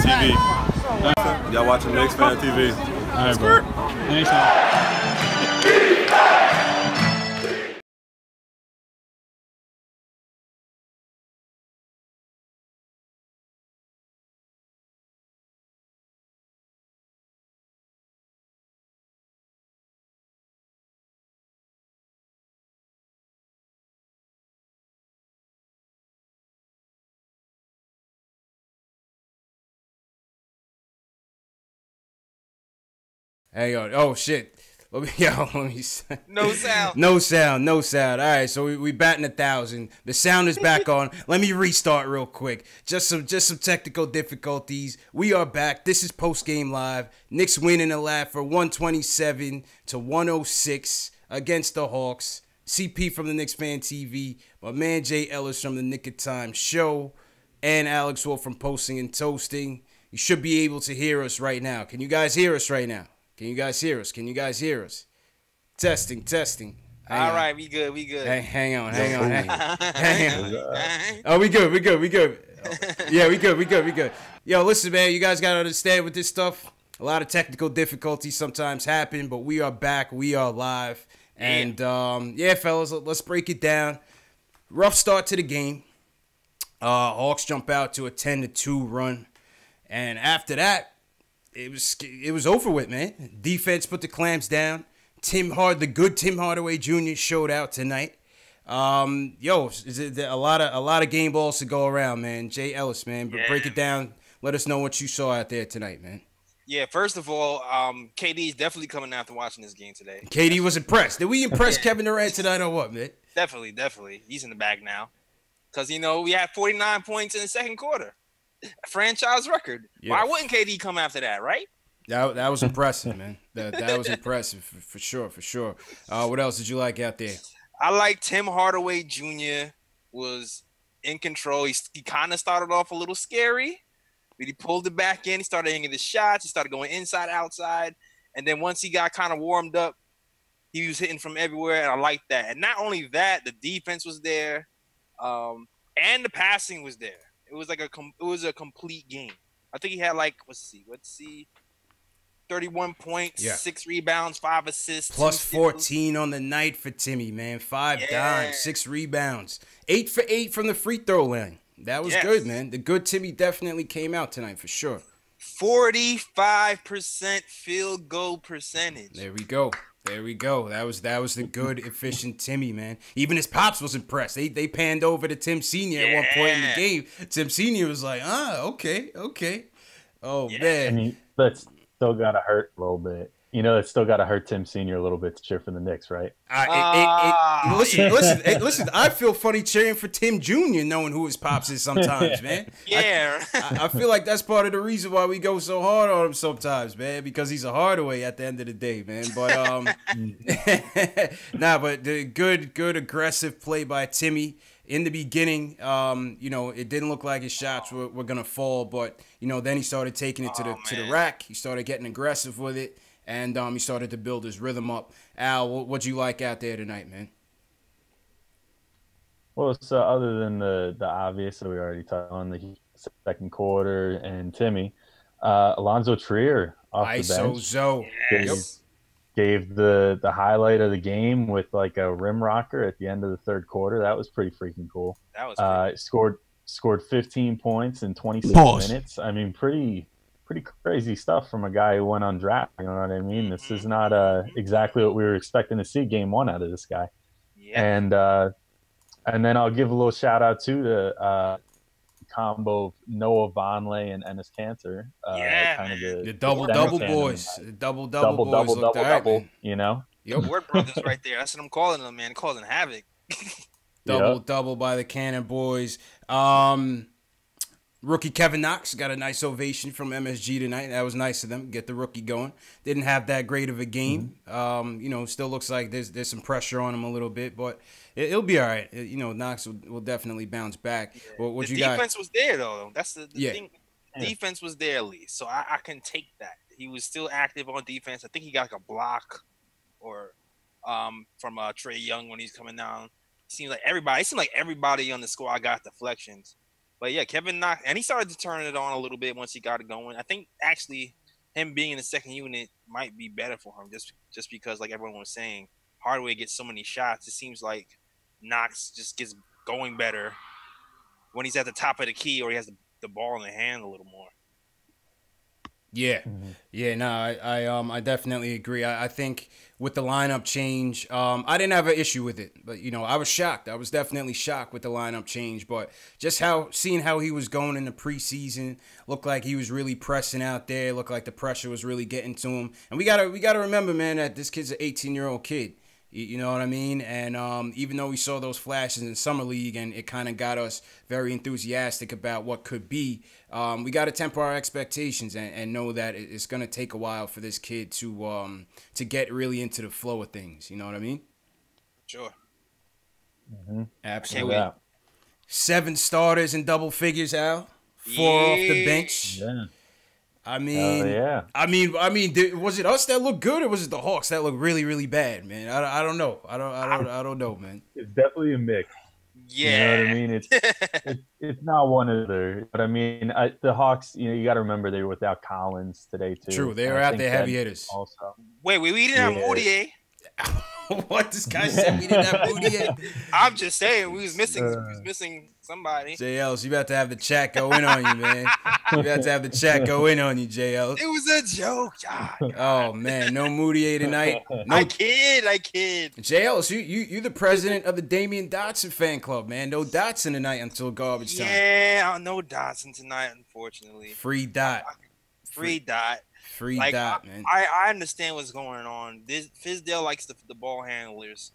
TV. Y'all watching Knicks Fan TV. All right, bro. Thanks, man. Hey, yo, oh shit. Let me No sound. No sound. All right, so we batting 1,000. The sound is back on. Let me restart real quick. Just some technical difficulties. We are back. This is post game live. Knicks winning the lab for 127-106 against the Hawks. CP from the Knicks Fan TV, my man Jay Ellis from the Nick of Time Show, and Alex Wolf from Posting and Toasting. You should be able to hear us right now. Can you guys hear us right now? Can you guys hear us? Testing. All right, we good. Hang on. Oh, we good. Yeah, we good. Yo, listen, man, you guys got to understand with this stuff, a lot of technical difficulties sometimes happen, but we are back. We are live. And, yeah, fellas, let's break it down. Rough start to the game. Hawks jump out to a 10-2 run. And after that, it was over with, man. Defense put the clamps down. The good Tim Hardaway Jr. showed out tonight. Is it a lot of game balls to go around, man. Jay Ellis, man, but break it down. Let us know what you saw out there tonight, man. Yeah, first of all, KD is definitely coming after watching this game today. KD was impressed. Did we impress Kevin Durant tonight or what, man? Definitely. He's in the bag now. Because, we had 49 points in the second quarter. Franchise record. Yeah. Why wouldn't KD come after that, right? That was impressive, man. That was impressive for sure. What else did you like out there? I like Tim Hardaway Jr. was in control. He kind of started off a little scary, but he pulled it back in. He started hitting the shots. He started going inside, outside. And then once he got kind of warmed up, he was hitting from everywhere, and I liked that. And not only that, the defense was there, and the passing was there. It was like a complete game. I think he had let's see, 31 points, 6 rebounds, 5 assists. Plus 14 on the night for Timmy, man. 5 dimes, 6 rebounds. 8 for 8 from the free throw line. That was good, man. The good Timmy definitely came out tonight for sure. 45% field goal percentage. There we go. That was the good, efficient Timmy, man. Even his pops was impressed. They panned over to Tim Sr. at one point in the game. Tim Sr. was like, okay. Oh, man. I mean, that's still got to hurt a little bit. It's still got to hurt Tim Sr. a little bit to cheer for the Knicks, right? Listen, I feel funny cheering for Tim Jr. knowing who his pops is sometimes, man. Yeah. I feel like that's part of the reason why we go so hard on him sometimes, man, because he's a Hardaway at the end of the day, man. But, but the good aggressive play by Timmy. In the beginning, it didn't look like his shots were going to fall, but, then he started taking it to the rack. He started getting aggressive with it. And he started to build his rhythm up. Al, what'd you like out there tonight, man? Well, so other than the obvious that we already touched on, the second quarter and Timmy, Alonzo Trier off the bench gave the highlight of the game with like a rim rocker at the end of the third quarter. That was pretty freaking cool. That was scored 15 points in 26 minutes. I mean, pretty crazy stuff from a guy who went undrafted. You know what I mean? This is not exactly what we were expecting to see game one out of this guy. Yeah. And then I'll give a little shout out to the combo of Noah Vonleh and Enes Kanter. The double boys. The double boys looked all right, man. Yep. Word brothers right there. That's what I'm calling them, man. Causing havoc. Double by the Cannon boys. Rookie Kevin Knox got a nice ovation from MSG tonight. That was nice of them. Get the rookie going. Didn't have that great of a game. Still looks like there's some pressure on him a little bit, but it'll be all right. Knox will definitely bounce back. What the you got? Defense was there, though. That's the thing. Defense was there, at least. So I can take that. He was still active on defense. I think he got like a block or from Trae Young when he's coming down. It seemed like everybody on the squad got deflections. But yeah, Kevin Knox, and he started to turn it on a little bit once he got it going. I think actually him being in the second unit might be better for him, just because, like everyone was saying, Hardaway gets so many shots. It seems like Knox just gets going better when he's at the top of the key or he has the ball in the hand a little more. Yeah, yeah, no, I definitely agree. I think with the lineup change, I didn't have an issue with it, but I was shocked. I was definitely shocked with the lineup change, but just seeing how he was going in the preseason, looked like he was really pressing out there. Looked like the pressure was really getting to him, and we gotta remember, man, that this kid's an 18-year-old kid. You know what I mean? And even though we saw those flashes in Summer League and it kind of got us very enthusiastic about what could be, we got to temper our expectations and know that it's going to take a while for this kid to get really into the flow of things. You know what I mean? Sure. Absolutely. Yeah. 7 starters in double figures, Al. 4 off the bench. Yeah. I mean, was it us that looked good, or was it the Hawks that looked really, really bad, man? I don't know. I don't know, man. It's definitely a mix. Yeah, you know what I mean. It's not one or the other, but I mean, the Hawks. You got to remember they were without Collins today too. True, they were out there heavy hitters. Also, wait, we didn't have Moutier. What this guy said we didn't have Moutier? I'm just saying we was missing somebody. JL, so you about to have the chat go in on you, man. You about to have the chat go in on you, JL. It was a joke. Oh man, no Moutier tonight. No, I kid. JL, so you're the president of the Damian Dotson fan club, man. No Dotson tonight until garbage time. Yeah, no Dotson tonight, unfortunately. Free Dot. Free Dot. Free Dot, man. I understand what's going on. Fizdale likes the ball handlers,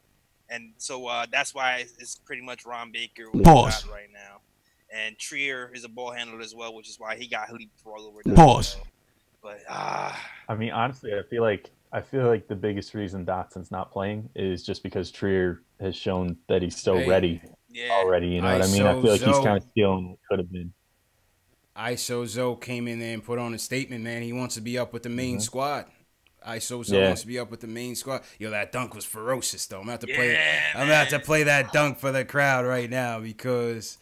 and so that's why it's pretty much Ron Baker with Dot right now. And Trier is a ball handler as well, which is why he got leaped for all over. Pause. But I mean, honestly, I feel like the biggest reason Dotson's not playing is just because Trier has shown that he's so ready already. You know what I mean? I feel like he's kind of stealing what could have been. ISO Zoe came in there and put on a statement, man. He wants to be up with the main squad. ISO Zoe wants to be up with the main squad. Yo, that dunk was ferocious, though. I'm about to play that dunk for the crowd right now because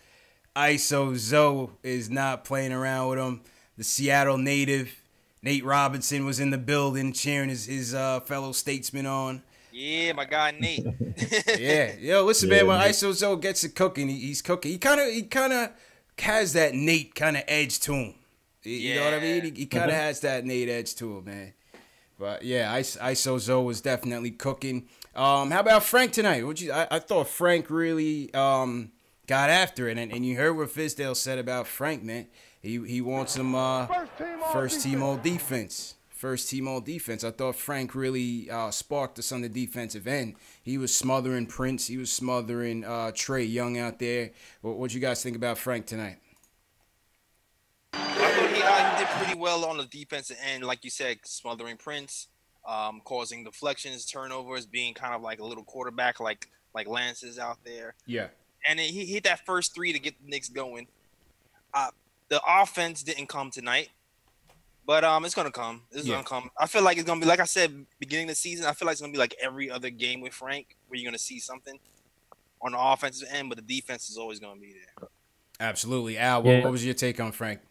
ISO Zoe is not playing around with him. The Seattle native, Nate Robinson, was in the building cheering his fellow statesman on. Yeah, my guy Nate. Yeah. Yo, listen, man, when ISO Zoe gets it cooking, he's cooking. He kind of has that Nate kind of edge to him. You know what I mean? He kind of has that Nate edge to him, man. But yeah, ISO Zoe was definitely cooking. How about Frank tonight? I thought Frank really got after it, and you heard what Fizdale said about Frank, man. He wants some first team all defense. First team all defense. I thought Frank really sparked us on the defensive end. He was smothering Prince. He was smothering Trae Young out there. What you guys think about Frank tonight? I thought he did pretty well on the defensive end, like you said, smothering Prince, causing deflections, turnovers, being kind of like a little quarterback, like Lance is out there. Yeah. And he hit that first 3 to get the Knicks going. The offense didn't come tonight. But it's gonna come. Gonna come. I feel like it's gonna be, like I said, beginning of the season. I feel like it's gonna be like every other game with Frank, where you're gonna see something on the offensive end, but the defense is always gonna be there. Absolutely, Al. What was your take on Frank?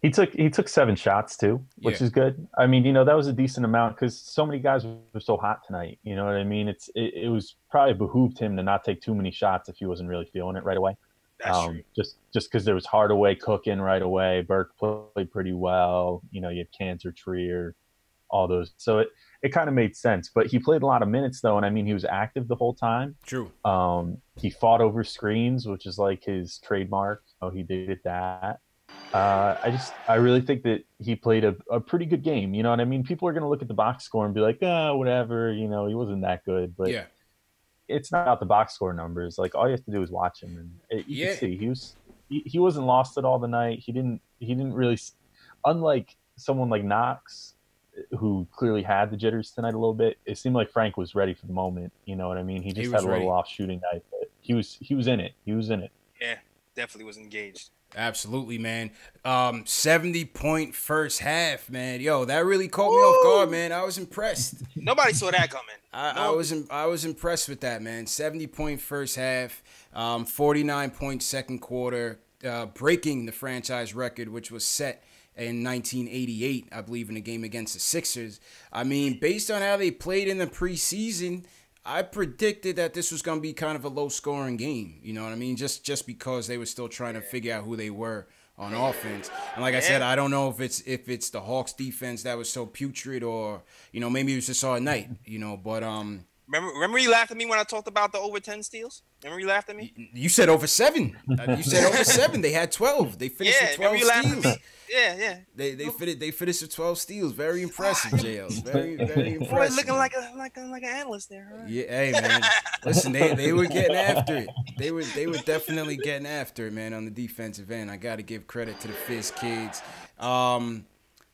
He took 7 shots too, which is good. I mean, that was a decent amount because so many guys were so hot tonight. You know what I mean? It was probably behooved him to not take too many shots if he wasn't really feeling it right away. That's true. Just because there was Hardaway cooking right away. Burke played pretty well. You had Cantor, Trier, all those. So it kind of made sense. But he played a lot of minutes, though. And, I mean, he was active the whole time. True. He fought over screens, which is like his trademark. Oh, he did that. I really think that he played a pretty good game. You know what I mean? People are going to look at the box score and be like, whatever. He wasn't that good. But yeah. It's not about the box score numbers. Like, all you have to do is watch him, and you can see he wasn't lost at all tonight. He didn't really, unlike someone like Knox, who clearly had the jitters tonight a little bit. It seemed like Frank was ready for the moment. You know what I mean? He just had a little off shooting night, but he was in it. He was in it. Yeah, definitely was engaged. Absolutely, man. 70-point first half, man. Yo, that really caught me off guard, man. I was impressed. Nobody saw that coming. I was impressed with that, man. 70-point first half, 49-point second quarter. breaking the franchise record, which was set in 1988, I believe, in a game against the Sixers. I mean, based on how they played in the preseason, I predicted that this was going to be kind of a low-scoring game. You know what I mean? Just because they were still trying to figure out who they were on offense. And like I said, I don't know if it's the Hawks defense that was so putrid, or maybe it was just our night. But Remember you laughed at me when I talked about the over 10 steals? Remember you laughed at me? You said over 7. You said over 7. They had 12. They finished with 12 steals. Yeah. They finished with 12 steals. Very impressive, JL. Very, very impressive. Boy, looking like an analyst there, huh? Yeah, hey man. Listen, they were getting after it. They were definitely getting after it, man, on the defensive end. I gotta give credit to the Fizz kids.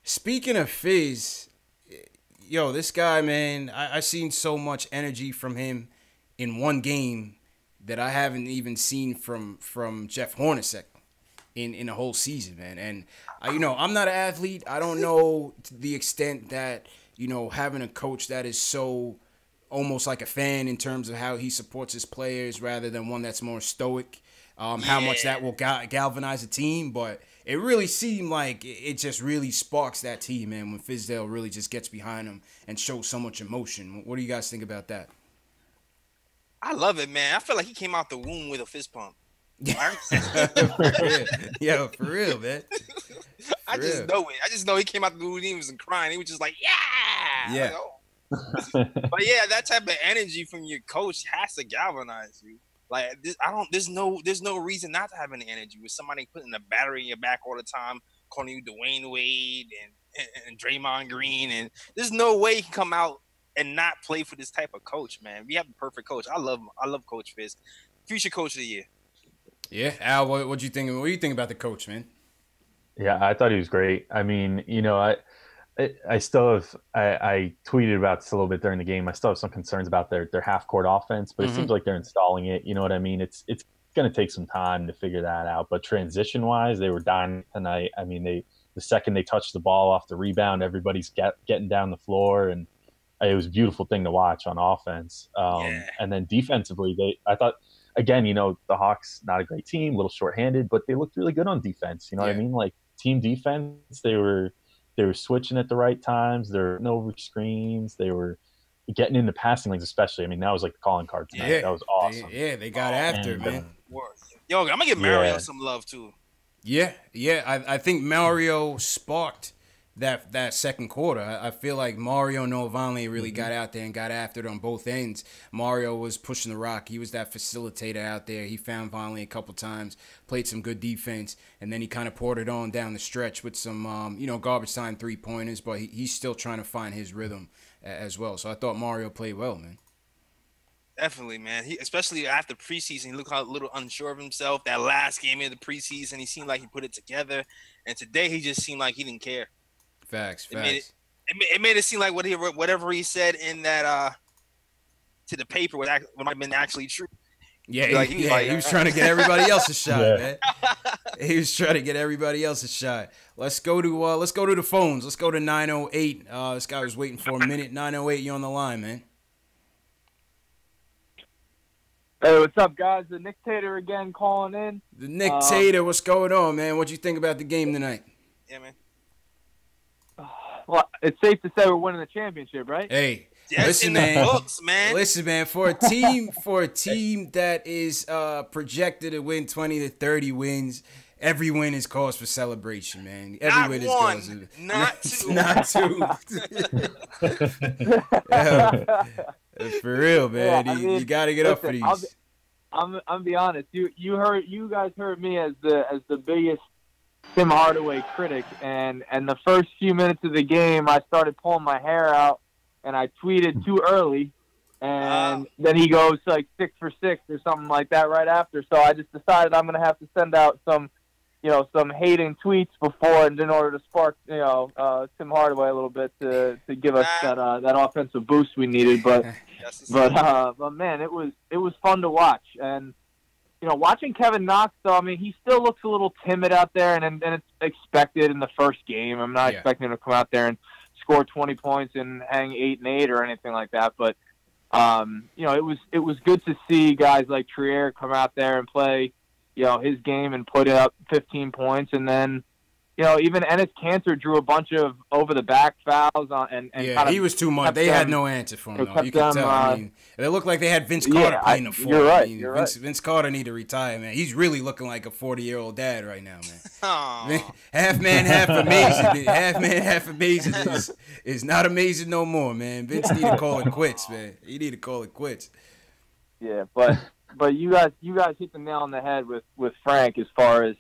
Speaking of Fizz, yo, this guy, man, I seen so much energy from him in one game that I haven't even seen from Jeff Hornacek in the whole season, man. And I'm not an athlete. I don't know to the extent that having a coach that is so almost like a fan in terms of how he supports his players rather than one that's more stoic. How much that will galvanize a team, but it really seemed like it just really sparks that team, man, when Fizdale really just gets behind him and shows so much emotion. What do you guys think about that? I love it, man. I feel like he came out the womb with a fist pump. Yeah, for real, man. I just know it. I just know he came out the womb and he wasn't crying. He was just like, yeah. Yeah. Like, oh. But yeah, that type of energy from your coach has to galvanize you. Like this, there's no reason not to have any energy with somebody putting a battery in your back all the time, calling you Dwayne Wade and Draymond Green, and there's no way he can come out and not play for this type of coach, man. We have the perfect coach. I love Coach Fizz, future coach of the year. Yeah, Al, what do you think? What do you think about the coach, man? Yeah, I thought he was great. I mean, I still have I tweeted about this a little bit during the game. I still have some concerns about their half court offense, but it seems like they're installing it. You know what I mean? It's going to take some time to figure that out. But transition wise, they were dying tonight. I mean, the second they touched the ball off the rebound, everybody's getting down the floor, and it was a beautiful thing to watch on offense. And then defensively, I thought, again, the Hawks, not a great team, a little shorthanded, but they looked really good on defense. You know what I mean? Like team defense, they were switching at the right times. They're over screens. They were getting into passing lanes, especially. I mean, that was like the calling card tonight. Yeah, that was awesome. They got after it, man. Yo, I'm gonna give Mario some love too. Yeah. I think Mario sparked that second quarter. I feel like Mario Novale really got out there and got after it on both ends. Mario was pushing the rock. He was that facilitator out there. He found Vonleh a couple times, played some good defense, and then he kind of poured it on down the stretch with some, garbage time three-pointers, but he's still trying to find his rhythm as well. So I thought Mario played well, man. Definitely, man. He, especially after preseason, he looked a little unsure of himself. That last game of the preseason, he seemed like he put it together. And today, he just seemed like he didn't care. Facts. It made it seem like whatever he said in that to the paper might have been actually true. Yeah, he was trying to get everybody else a shot, man. He was trying to get everybody else a shot. Let's go to the phones. Let's go to 908. This guy was waiting for a minute. 908, you on the line, man. Hey, what's up, guys? The Nick Tater again calling in. The Nick Tater, what's going on, man? What'd you think about the game tonight? Yeah, man. Well, it's safe to say we're winning the championship, right? Hey, listen, man. Books, man. Listen, man. For a team that is projected to win 20 to 30 wins, every win is cause for celebration, man. Every win is cause for not two. For real, man. Yeah, you got to get up for these. I'm gonna be honest. You guys heard me as the biggest Tim Hardaway critic, and the first few minutes of the game, I started pulling my hair out, and I tweeted too early, and then he goes like 6 for 6 or something like that right after. So I just decided I'm gonna have to send out some hating tweets before, and in order to spark Tim Hardaway a little bit to give us that offensive boost we needed. But man, it was fun to watch. And watching Kevin Knox, though, I mean, he still looks a little timid out there, and it's expected in the first game. I'm not expecting him to come out there and score 20 points and hang 8 and 8 or anything like that. But it was good to see guys like Trier come out there and play his game and put up 15 points. And then, even Ennis Cantor drew a bunch of over-the-back fouls and yeah, he was too much. They had no answer for him, though. You can tell. I mean, it looked like they had Vince Carter playing the floor. You're right. I mean, Vince Carter need to retire, man. He's really looking like a 40-year-old dad right now, man. Half man, half amazing. Half man, half amazing is not amazing no more, man. Vince need to call it quits, man. He need to call it quits. Yeah, but you guys hit the nail on the head with Frank as far as,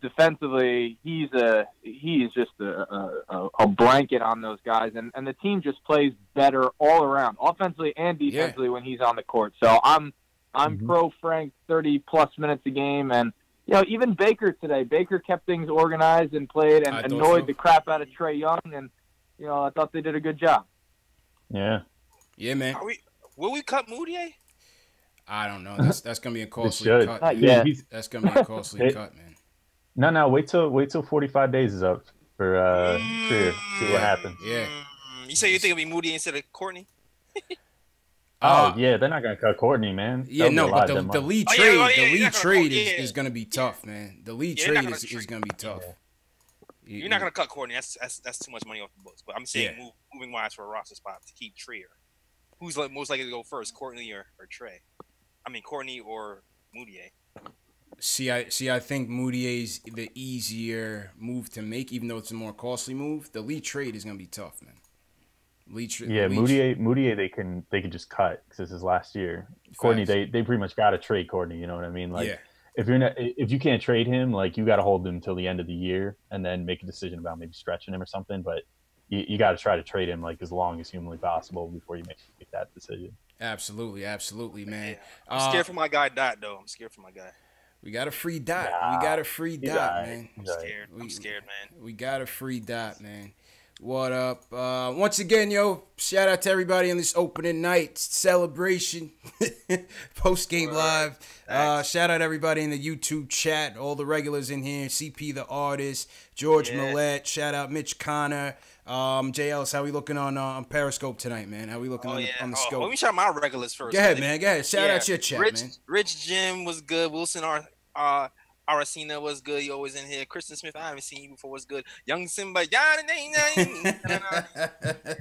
defensively, he is just a blanket on those guys, and the team just plays better all around, offensively and defensively when he's on the court. So I'm pro Frank 30+ minutes a game, and even Baker today. Baker kept things organized and played and annoyed the crap out of Trae Young, and I thought they did a good job. Yeah, man. Will we cut Moutier? I don't know. That's gonna be a costly cut. Not yet. That's gonna be a costly cut, man. No. Wait till 45 days is up for Trier. See what happens. Yeah. You say you think it'll be Moody instead of Courtney? Yeah, they're not gonna cut Courtney, man. Yeah, no, but the lead trade is gonna be tough, man. The lead trade is gonna be tough. Yeah. You're not gonna cut Courtney. That's too much money off the books. But I'm saying moving wise for a roster spot to keep Trier. Who's most likely to go first, Courtney or Trey? I mean, Courtney or Moutier. See, I think Moutier's the easier move to make, even though it's a more costly move. The lead trade is gonna be tough, man. Moutier, they can just cut because this is last year. Courtney, they pretty much got to trade Courtney. You know what I mean? Like, if you can't trade him, like you got to hold him until the end of the year and then make a decision about maybe stretching him or something. But you got to try to trade him like as long as humanly possible before you make that decision. Absolutely, man. I'm scared for my guy Dot, though. I'm scared for my guy. We got a free Dot. Man. I'm scared, man. We got a free Dot, man. What up? Once again, shout out to everybody on this opening night celebration, post-game live. Shout out everybody in the YouTube chat, all the regulars in here, CP the artist, George Millette, shout out Mitch Connor. J. Ellis, how we looking on Periscope tonight, man? How we looking on the scope? Let me shout my regulars first. Go ahead, man. Go ahead. Shout out your chat, man. Rich Jim was good. Wilson Aracena was good. You always in here. Kristen Smith, I haven't seen you before. Was good. Young Simba,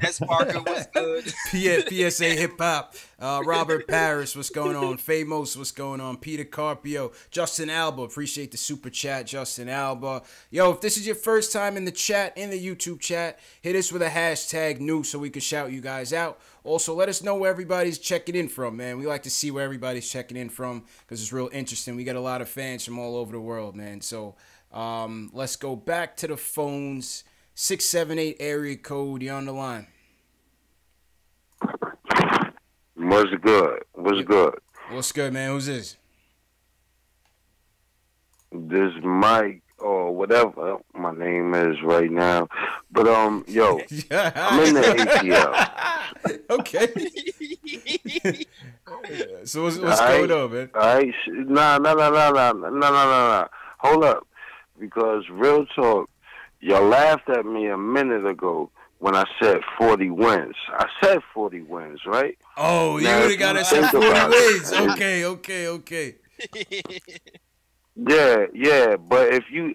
S. Parker was good. PSA Hip Hop. Robert Paris, what's going on? Famous, what's going on? Peter Carpio. Justin Alba, appreciate the super chat. Justin Alba. If this is your first time in the chat, in the YouTube chat, hit us with a hashtag new so we can shout you guys out. Also, let us know where everybody's checking in from, man. We like to see where everybody's checking in from because it's real interesting. We got a lot of fans from all over the world, man. So let's go back to the phones. 678 area code. You're on the line. What's good? What's good, man? Who's this? This Mike or whatever my name is right now. But I'm in the ATL. Okay. So what's going on, man? All right. No. Hold up. Because real talk, y'all laughed at me a minute ago when I said 40 wins. I said 40 wins, right? Oh, you would have got us at 40 wins. Okay. Yeah, but if you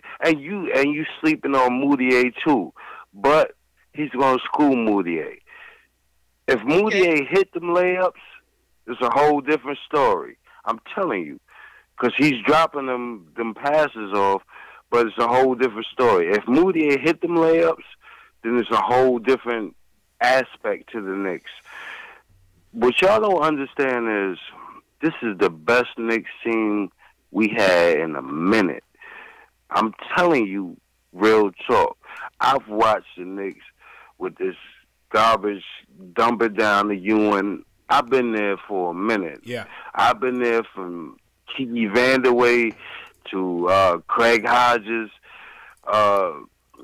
sleeping on Moutier too, but he's gonna school Moutier. If Moutier hit them layups, it's a whole different story. I'm telling you, because he's dropping them passes off, but it's a whole different story. If Moutier hit them layups, then it's a whole different aspect to the Knicks. What y'all don't understand is this is the best Knicks team we had in a minute. I'm telling you, real talk. I've watched the Knicks with this garbage, dump it down to Ewan. I've been there for a minute. Yeah. I've been there from Kiki Vandeweghe to Craig Hodges.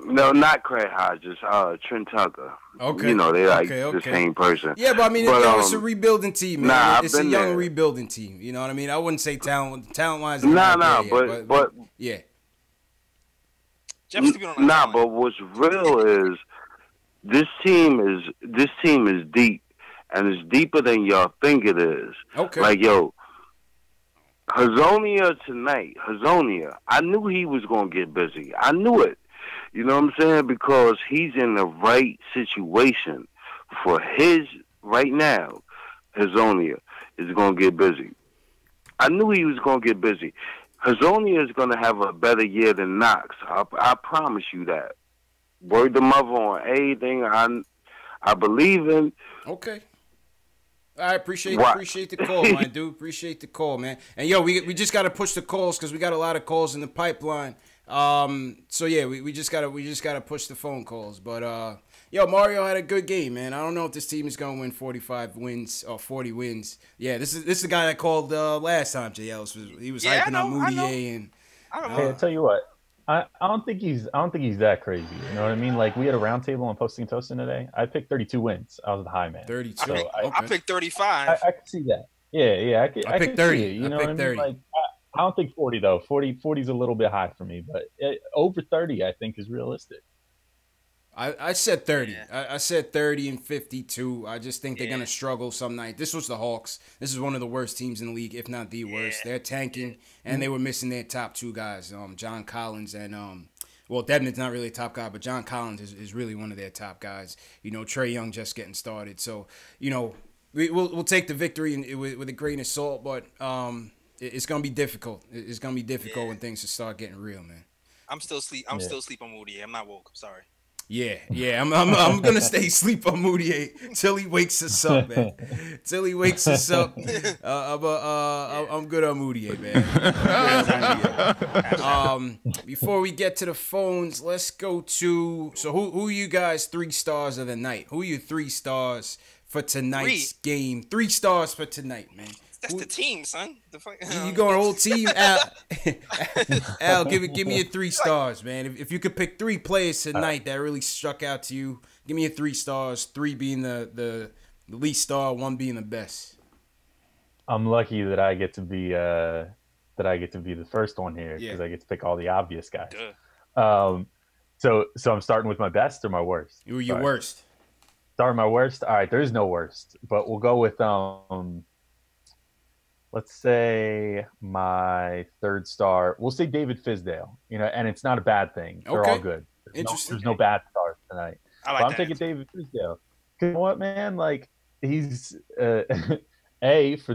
No, not Craig Hodges. Trent Tucker. Okay. They like the same person. Yeah, but I mean, it's a rebuilding team, man. It's a young there. rebuilding team. You know what I mean? I wouldn't say talent-wise. But yeah. But what's real is this team is deep, and it's deeper than y'all think it is. Okay. Like Hazonia tonight, Hazonia, I knew he was going to get busy. I knew it. You know what I'm saying? Because he's in the right situation for his, right now, Hazonia is going to get busy. I knew he was going to get busy. Hazonia is going to have a better year than Knox. I promise you that. Word the mother on everything I believe in. Okay. I appreciate the call, my dude. Appreciate the call, man. And yo, we just gotta push the calls because we got a lot of calls in the pipeline. So yeah, we just gotta push the phone calls. But yo, Mario had a good game, man. I don't know if this team is gonna win 45 wins or 40 wins. Yeah, this is the guy that called last time. JL he was hyping on Moutier and. Hey, I'll tell you what. I don't think he's that crazy. You know what I mean? Like, we had a roundtable on Posting and Toasting today. I picked 32 wins. I was the high man. 32. So I picked 35. I could see that. Yeah. I could 30. See it, you know what I mean? 30. Like, I don't think 40 though. 40's a little bit high for me, but over 30 I think is realistic. I said 30. I said 30 and 52. I just think they're going to struggle some night. This was the Hawks. This is one of the worst teams in the league, if not the worst. They're tanking, and they were missing their top two guys, John Collins and well, Dedmon's not really a top guy, but John Collins is really one of their top guys. You know, Trae Young just getting started. So, you know, we'll take the victory with a grain of salt, but it's going to be difficult. It's going to be difficult when things start getting real, man. I'm still asleep on Moutier. I'm not woke. I'm sorry. Yeah. I'm gonna stay asleep on Moutier till he wakes us up, man. Till he wakes us up. I'm good on Moutier, man. Before we get to the phones, let's go to. So who are you guys 3 stars of the night? Who are you 3 stars for tonight's game? 3 stars for tonight, man. That's the team, son. The fuck, you going whole team, Al? Al, give me your 3 stars, man. If you could pick 3 players tonight that really struck out to you, give me your 3 stars. 3 being the least star, 1 being the best. I'm lucky that I get to be the first one here because I get to pick all the obvious guys. So I'm starting with my best or my worst. Your worst. Starting my worst. All right, there is no worst, but we'll go with let's say my 3rd star. We'll say David Fizdale. You know, and it's not a bad thing. They're all good. There's no bad stars tonight. I'm taking David Fizdale. You know what, man? Like, he's for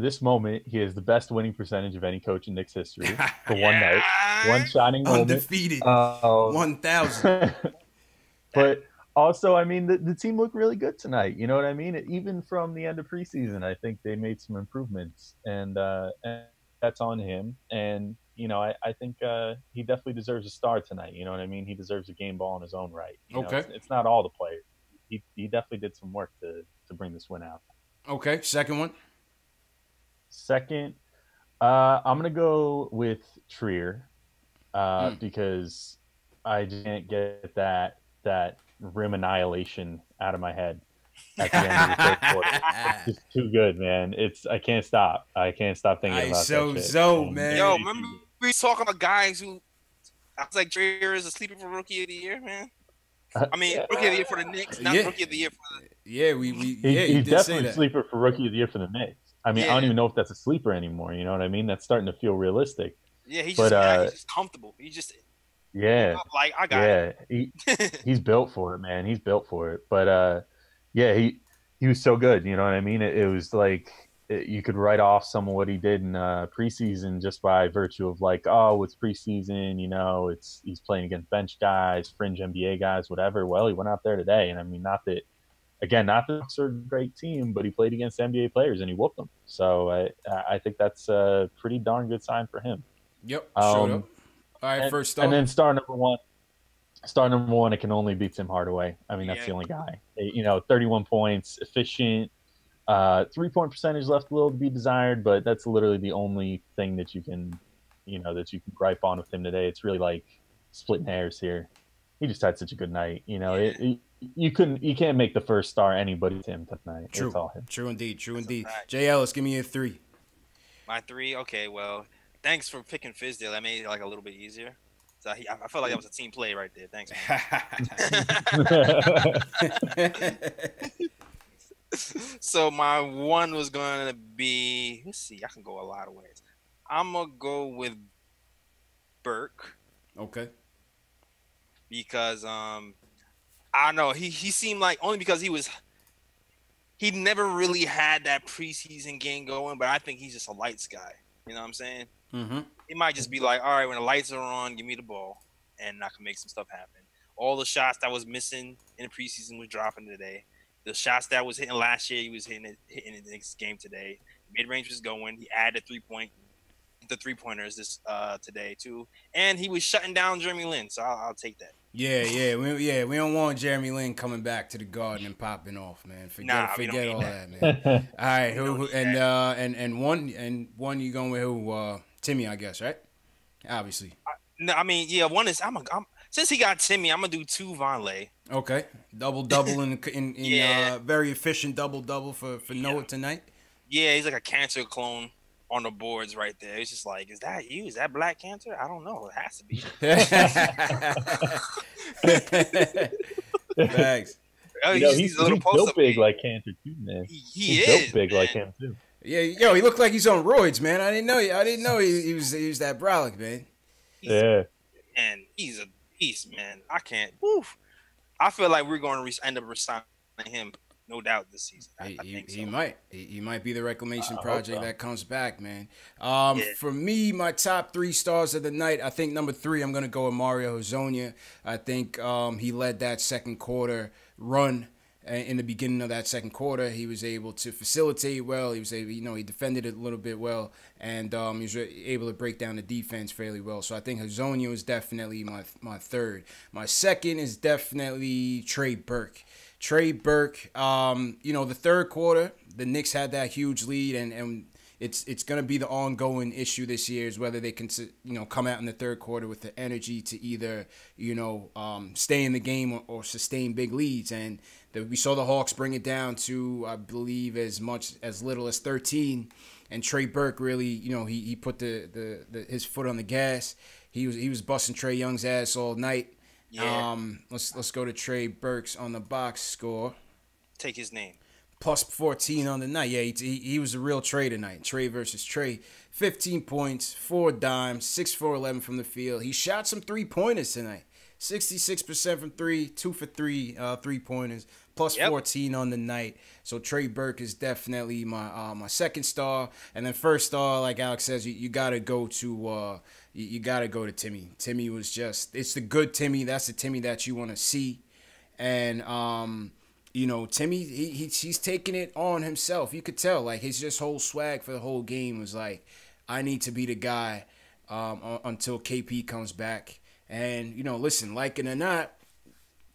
this moment, he has the best winning percentage of any coach in Knicks history for one night, one shining moment, undefeated, 1,000. But also, I mean, the team looked really good tonight. You know what I mean? Even from the end of preseason, I think they made some improvements, and that's on him. And, you know, I think he definitely deserves a star tonight. You know what I mean? He deserves a game ball in his own right. You know, it's not all the players. He definitely did some work to bring this win out. Okay, second one. Second, I'm going to go with Trier because I just can't get that rim annihilation out of my head at the end of the 3rd quarter. It's just too good, man. I can't stop thinking about that shit. Man. Yo, remember we talking about guys who I was like, Trier is a sleeper for Rookie of the Year, man. I mean, Rookie of the Year for the Knicks, not Rookie of the Year for the. He's definitely a sleeper for Rookie of the Year for the Knicks. I mean, I don't even know if that's a sleeper anymore. You know what I mean? That's starting to feel realistic. Yeah, he's just comfortable. He's just. Yeah. Like, I got it. He's built for it, man. He's built for it. But he was so good. You know what I mean? It was like you could write off some of what he did in preseason just by virtue of like, oh, it's preseason. You know, he's playing against bench guys, fringe NBA guys, whatever. Well, he went out there today, and I mean, not that Knicks are a great team, but he played against NBA players and he whooped them. So I think that's a pretty darn good sign for him. Yep. Showed up. All right, first star. And then star number one, it can only be Tim Hardaway. I mean, that's the only guy. You know, 31 points, efficient, 3-point percentage left a little to be desired, but that's literally the only thing that you can gripe on with him today. It's really like splitting hairs here. He just had such a good night. You know, you can't make the first star anybody Tim tonight. True. It's all him. True indeed. Jay Ellis, give me a 3. My 3, okay. Well, thanks for picking Fizdale. That made it like a little bit easier. So I felt like that was a team play right there. Thanks, man. So my 1 was going to be, let's see, I can go a lot of ways. I'm gonna go with Burke Okay. because I don't know, he seemed like, only because he never really had that preseason game going, but I think he's just a lights guy. You know what I'm saying? Mm-hmm. He might just be like, all right, when the lights are on, give me the ball, and I can make some stuff happen. All the shots that was missing in the preseason was dropping today. The shots that was hitting last year, he was hitting in the next game today. Mid range was going. He added the 3-pointers this today too, and he was shutting down Jeremy Lin. So I'll take that. Yeah. We don't want Jeremy Lin coming back to the Garden and popping off, man. Forget all that, man. All right, and one you going with who? Timmy, I guess, right? Obviously. No, I mean, yeah. One is I'm since he got Timmy, I'm gonna do 2 Vonleh. Okay, double in very efficient double for Noah tonight. Yeah, he's like a Cancer clone on the boards right there. It's just like, is that you? Is that Black Cancer? I don't know. It has to be. Thanks. He's built big like Cancer too, man. He's built big like him too. Yeah, he looked like he's on roids, man. I didn't know he was that brolic, man. And he's a beast, man. I can't. Woof. I feel like we're going to end up resigning him, no doubt, this season. I think so. He might. He might be the reclamation project that comes back, man. Yeah. For me, my top 3 stars of the night, I think number 3, I'm going to go with Mario Hezonja. I think he led that second quarter run. In the beginning of that second quarter, he was able to facilitate well. He was able, he defended it a little bit well, and he was able to break down the defense fairly well. So I think Hezonja was definitely my third. My second is definitely Trey Burke. Trey Burke, the third quarter, the Knicks had that huge lead, and it's going to be the ongoing issue this year is whether they can, come out in the third quarter with the energy to either, stay in the game or sustain big leads. And we saw the Hawks bring it down to, I believe, as little as 13. And Trey Burke really, he put his foot on the gas. He was busting Trae Young's ass all night. Yeah. Let's go to Trey Burke's on the box score. Take his name. Plus 14 on the night. Yeah, he was a real Trey tonight. Trey versus Trey. 15 points, 4 dimes, 6 for 11 from the field. He shot some 3-pointers tonight. 66% from 3, 2 for 3 3-pointers, plus 14 on the night. So Trey Burke is definitely my second star. And then first star, like Alex says, you gotta go to Timmy. Timmy was it's the good Timmy. That's the Timmy that you want to see. And Timmy, he's taking it on himself. You could tell, like, his whole swag for the whole game was like, I need to be the guy until KP comes back. And, listen, like it or not,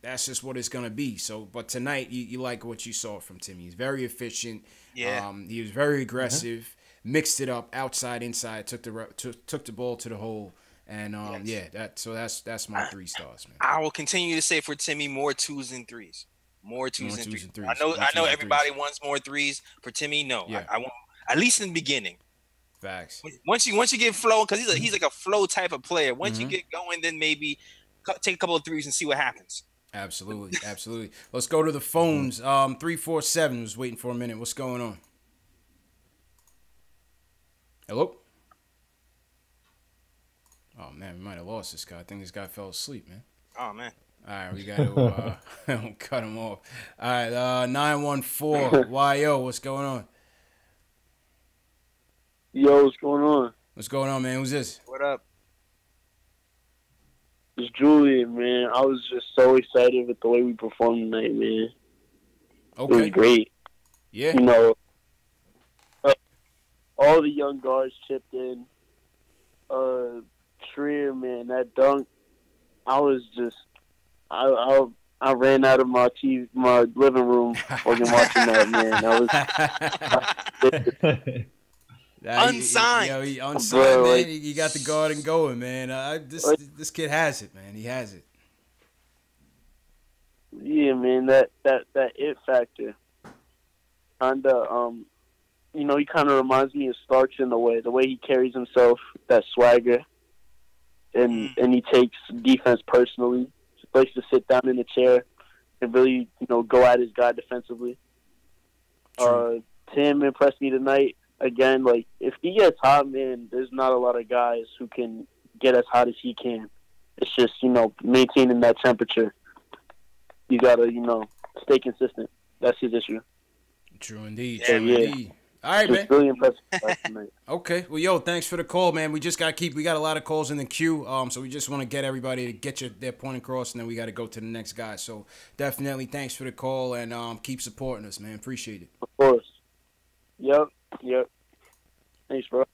that's just what it's going to be. So, but tonight, you like what you saw from Timmy. He's very efficient. Yeah. He was very aggressive, mixed it up, outside, inside, took the ball to the hole. And, that's my 3 stars, man. I will continue to say for Timmy, more 2s and 3s. More 2s and 3s. I know everybody wants more 3s. For Timmy, no. Yeah. I want, at least in the beginning. Facts. Once you get flow, because he's like a flow type of player. Once you get going, then maybe take a couple of 3s and see what happens. Absolutely. Let's go to the phones. 347 was waiting for a minute. What's going on? Hello? Oh, man, we might have lost this guy. I think this guy fell asleep, man. Oh, man. All right, we got to cut him off. All right, 914 YO, what's going on? Yo, what's going on? What's going on, man? Who's this? What up? It's Julian, man. I was just so excited with the way we performed tonight, man. Okay. It was great. Yeah. All the young guards chipped in. Trier, man, that dunk. I was just, I ran out of my living room fucking watching that, man. Unsigned. He unsigned, man. He got the Garden going, man. This kid has it, man. He has it. Yeah, man, that it factor. Kinda, he kind of reminds me of Starks in the way he carries himself, that swagger, and he takes defense personally. He likes to sit down in a chair and really, go at his guy defensively. Tim impressed me tonight. again, like, if he gets hot, man, there's not a lot of guys who can get as hot as he can. It's just, maintaining that temperature. You got to, stay consistent. That's his issue. True indeed. So, True yeah. indeed. All right, man. It's really impressive last night. Okay. Well, yo, thanks for the call, man. We got a lot of calls in the queue. So we just want to get everybody to get their point across, and then we got to go to the next guy. So definitely thanks for the call, and keep supporting us, man. Appreciate it. Of course. Yep. Thanks, bro. All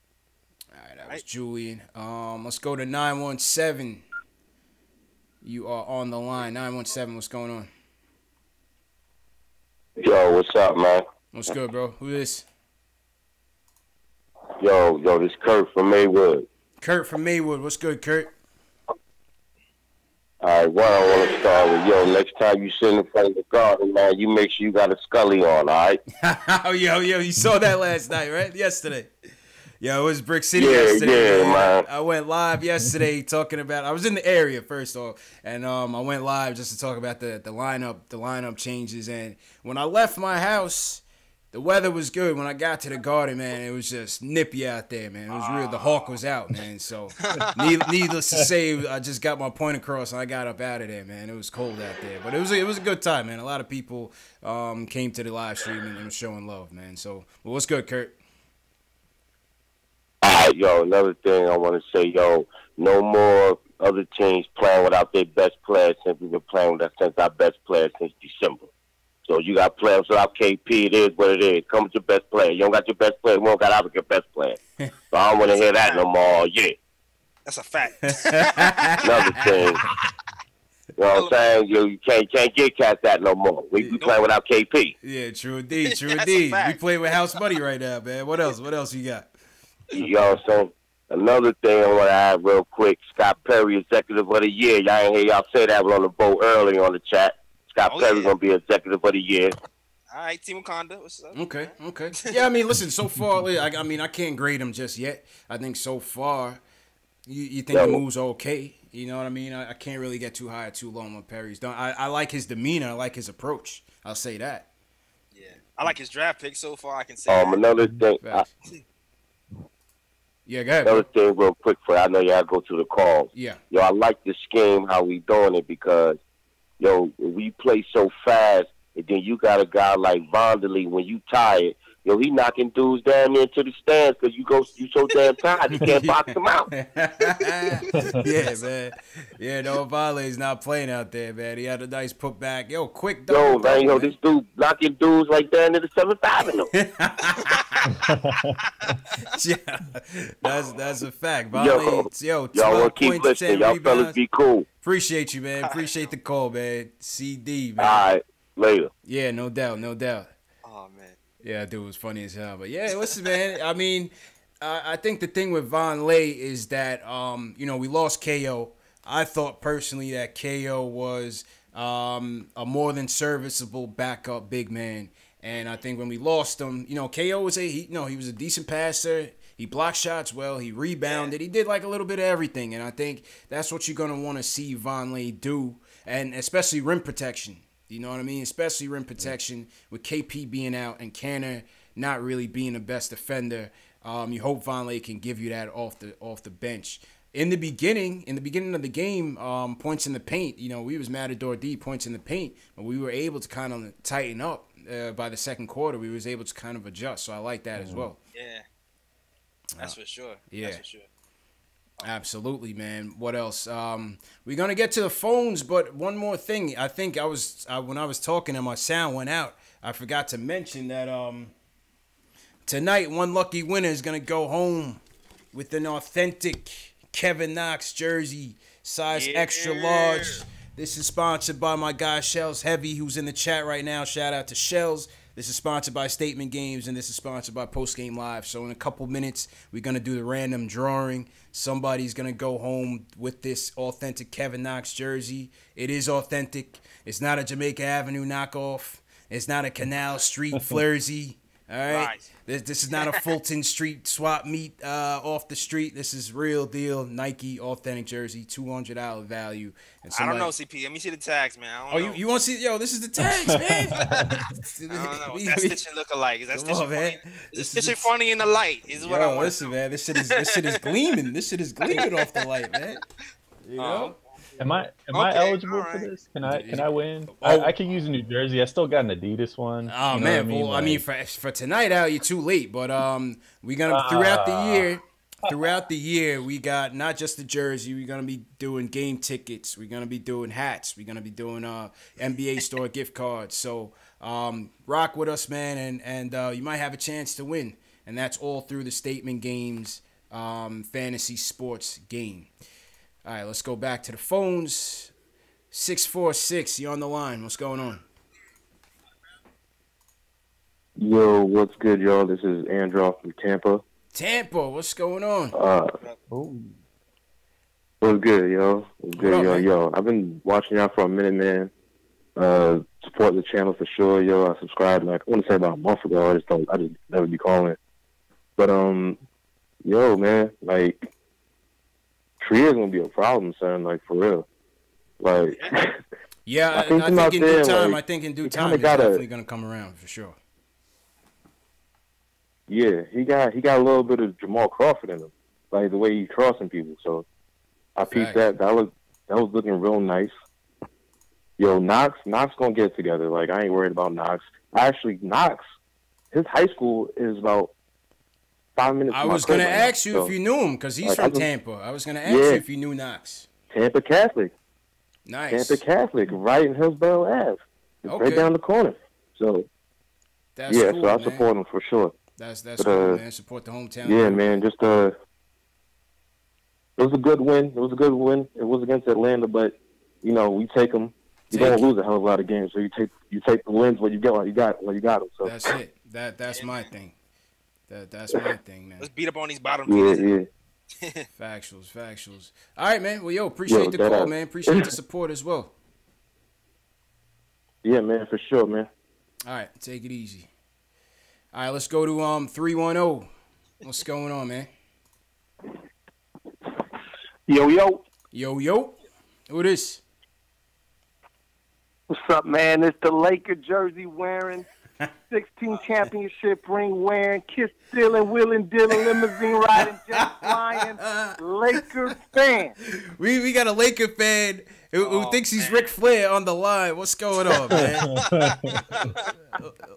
right, that was Julian. Let's go to 917. You are on the line. 917, what's going on? Yo, what's up, man? What's good, bro? Who is this? Yo, this Kurt from Maywood. Kurt from Maywood. What's good, Kurt? All right, one, I want to start with, next time you sit in front of the garden, man, you make sure you got a Scully on, all right? yo, you saw that last night, right? Yesterday. Yo, it was Brick City Yeah, yesterday. yeah, man. I went live yesterday talking about. I was in the area first off, and I went live just to talk about the lineup changes. And when I left my house, the weather was good. When I got to the garden, man, it was just nippy out there, man. It was real. The hawk was out, man. So needless to say, I just got my point across, and I got up out of there, man. It was cold out there, but it was a good time, man. A lot of people came to the live stream and was showing love, man. So, well, what's good, Kurt? All right, yo, another thing I want to say, no more other teams playing without their best players since we've been playing since our best players since December. So you got players without KP, it is what it is. Come with your best player. You don't got your best player, we don't got our best player. So I don't want to hear that no more. Yeah. That's a fact. Another thing. You know what I'm saying? You can't get cast that no more. We playing without KP. Yeah, true indeed. True indeed. We play with house money right now, man. What else? What else you got? You know what I'm saying? Another thing I want to add real quick, Scott Perry, Executive of the Year. Y'all ain't hear y'all say that on the vote early on the chat. Scott Perry's going to be Executive of the Year. All right, Team Wakanda, what's up? Okay. Yeah, I mean, listen, so far, I can't grade him just yet. I think so far, you think the moves are okay. You know what I mean? I can't really get too high or too low on what Perry's done. I like his demeanor. I like his approach. I'll say that. Yeah. I like his draft pick so far, I can say that. Another thing. Yeah, go ahead. Another thing real quick for I know y'all go to the calls. Yeah. Yo, I like this scheme, how we doing it, because, we play so fast, and then you got a guy like Vonderly, when you tired, he knocking dudes down there into the stands because you so damn tired, you can't box them out. Yeah, man. Yeah, no, Vonderly's not playing out there, man. He had a nice putback. Quick dunk. Man, this dude knocking dudes like down to the 7th Avenue. Yeah, that's a fact. Vonderly, y'all want to keep listening. Y'all fellas be cool. Appreciate you, man. Appreciate the call, man. CD, man. All right, later. Yeah, no doubt. Oh, man. Yeah, dude, was funny as hell. But yeah, listen, man. I mean, I think the thing with Vonleh is that, we lost KO. I thought personally that KO was a more than serviceable backup big man. And I think when we lost him, KO was he was a decent passer. He blocked shots well. He rebounded. He did like a little bit of everything. And I think that's what you're going to want to see Vonleh do, and especially rim protection. You know what I mean? Especially rim protection with KP being out and Kanter not really being the best defender. You hope Vonleh can give you that off the bench. In the beginning of the game, points in the paint, we was Matador D, points in the paint, but we were able to kind of tighten up by the second quarter. We was able to kind of adjust, so I like that as well. Yeah. That's for sure. Yeah. That's for sure. Absolutely, man. What else? We're gonna get to the phones, but one more thing. I think when I was talking and my sound went out, I forgot to mention that tonight one lucky winner is gonna go home with an authentic Kevin Knox jersey, size extra large. This is sponsored by my guy Shells Heavy, who's in the chat right now. Shout out to Shells. This is sponsored by Statement Games, and this is sponsored by Post Game Live. So in a couple minutes, we're going to do the random drawing. Somebody's going to go home with this authentic Kevin Knox jersey. It is authentic. It's not a Jamaica Avenue knockoff. It's not a Canal Street Flirsy. All right, Right. this is not a Fulton Street swap meet off the street. This is real deal Nike authentic jersey, $200 value. And I don't know, CP. Let me see the tags, man. I Oh, don't know. you want to see? Yo, this is the tags, man. I don't know. What's that stitching look alike? Is that Come stitching on, man. funny? Is it stitching funny in the light? Is what I want. Listen, man. This shit is gleaming. This shit is gleaming off the light, man. You know? Am I Okay, eligible all for right. this? Can I win? Oh. I can use a New Jersey. I still got an Adidas one. Oh You know man, what well, I mean, for tonight out, you're too late. But we're gonna throughout the year, we got not just the jersey. We're gonna be doing game tickets. We're gonna be doing hats. We're gonna be doing NBA store gift cards. So rock with us, man, and you might have a chance to win. And that's all through the Statement Games fantasy sports game. All right, let's go back to the phones. 646, you on the line. What's going on? Yo, what's good, y'all? This is Andrew from Tampa. Tampa, what's going on? What's good, yo? What's good, What up, yo? man? Yo, I've been watching y'all for a minute, man. Support the channel for sure, yo. I subscribed, like, I want to say about a month ago. I just never be calling. But, yo, man, like, Tria's gonna be a problem, son, like, for real. Like, Yeah, I him think out in there, due time. like, I think in due he time, kinda he's gotta- definitely gonna come around for sure. yeah, he got a little bit of Jamal Crawford in him, like, the way he's crossing people. So, I pieced Facts. that. That was looking real nice. Yo, Knox gonna get it together. Like, I ain't worried about Knox. Actually, Knox, his high school is about 5 minutes. I from my was crib gonna right now. ask you So, if you knew him because he's like, I from just- Tampa. I was gonna ask you Yeah. if you knew Knox. Tampa Catholic. Nice. Tampa Catholic, right in Hillsborough Ave. It's Okay. right down the corner. So, That's yeah, cool, so I man. support him for sure. That's But, cool, man. Support the hometown. Yeah, man, just it was a good win. It was a good win. It was against Atlanta, but you know we take them. You're gonna lose a hell of a lot of games, so you take the wins when you get what you got them. So That's it. That's my thing. That's my thing, man. Let's beat up on these bottom yeah, teams. yeah. Factuals. All right, man. Well, yo, appreciate the that call, up. man. Appreciate the support as well. Yeah, man, for sure, man. All right, take it easy. All right, let's go to 310. What's going on, man? Yo. Yo. Who this? What's up, man? It's the Laker jersey wearing, 16 championship ring wearing, kiss stealing, wheeling, dealing, limousine riding, jet flying, Laker fan. We got a Laker fan who thinks he's Ric Flair on the line. What's going on, man?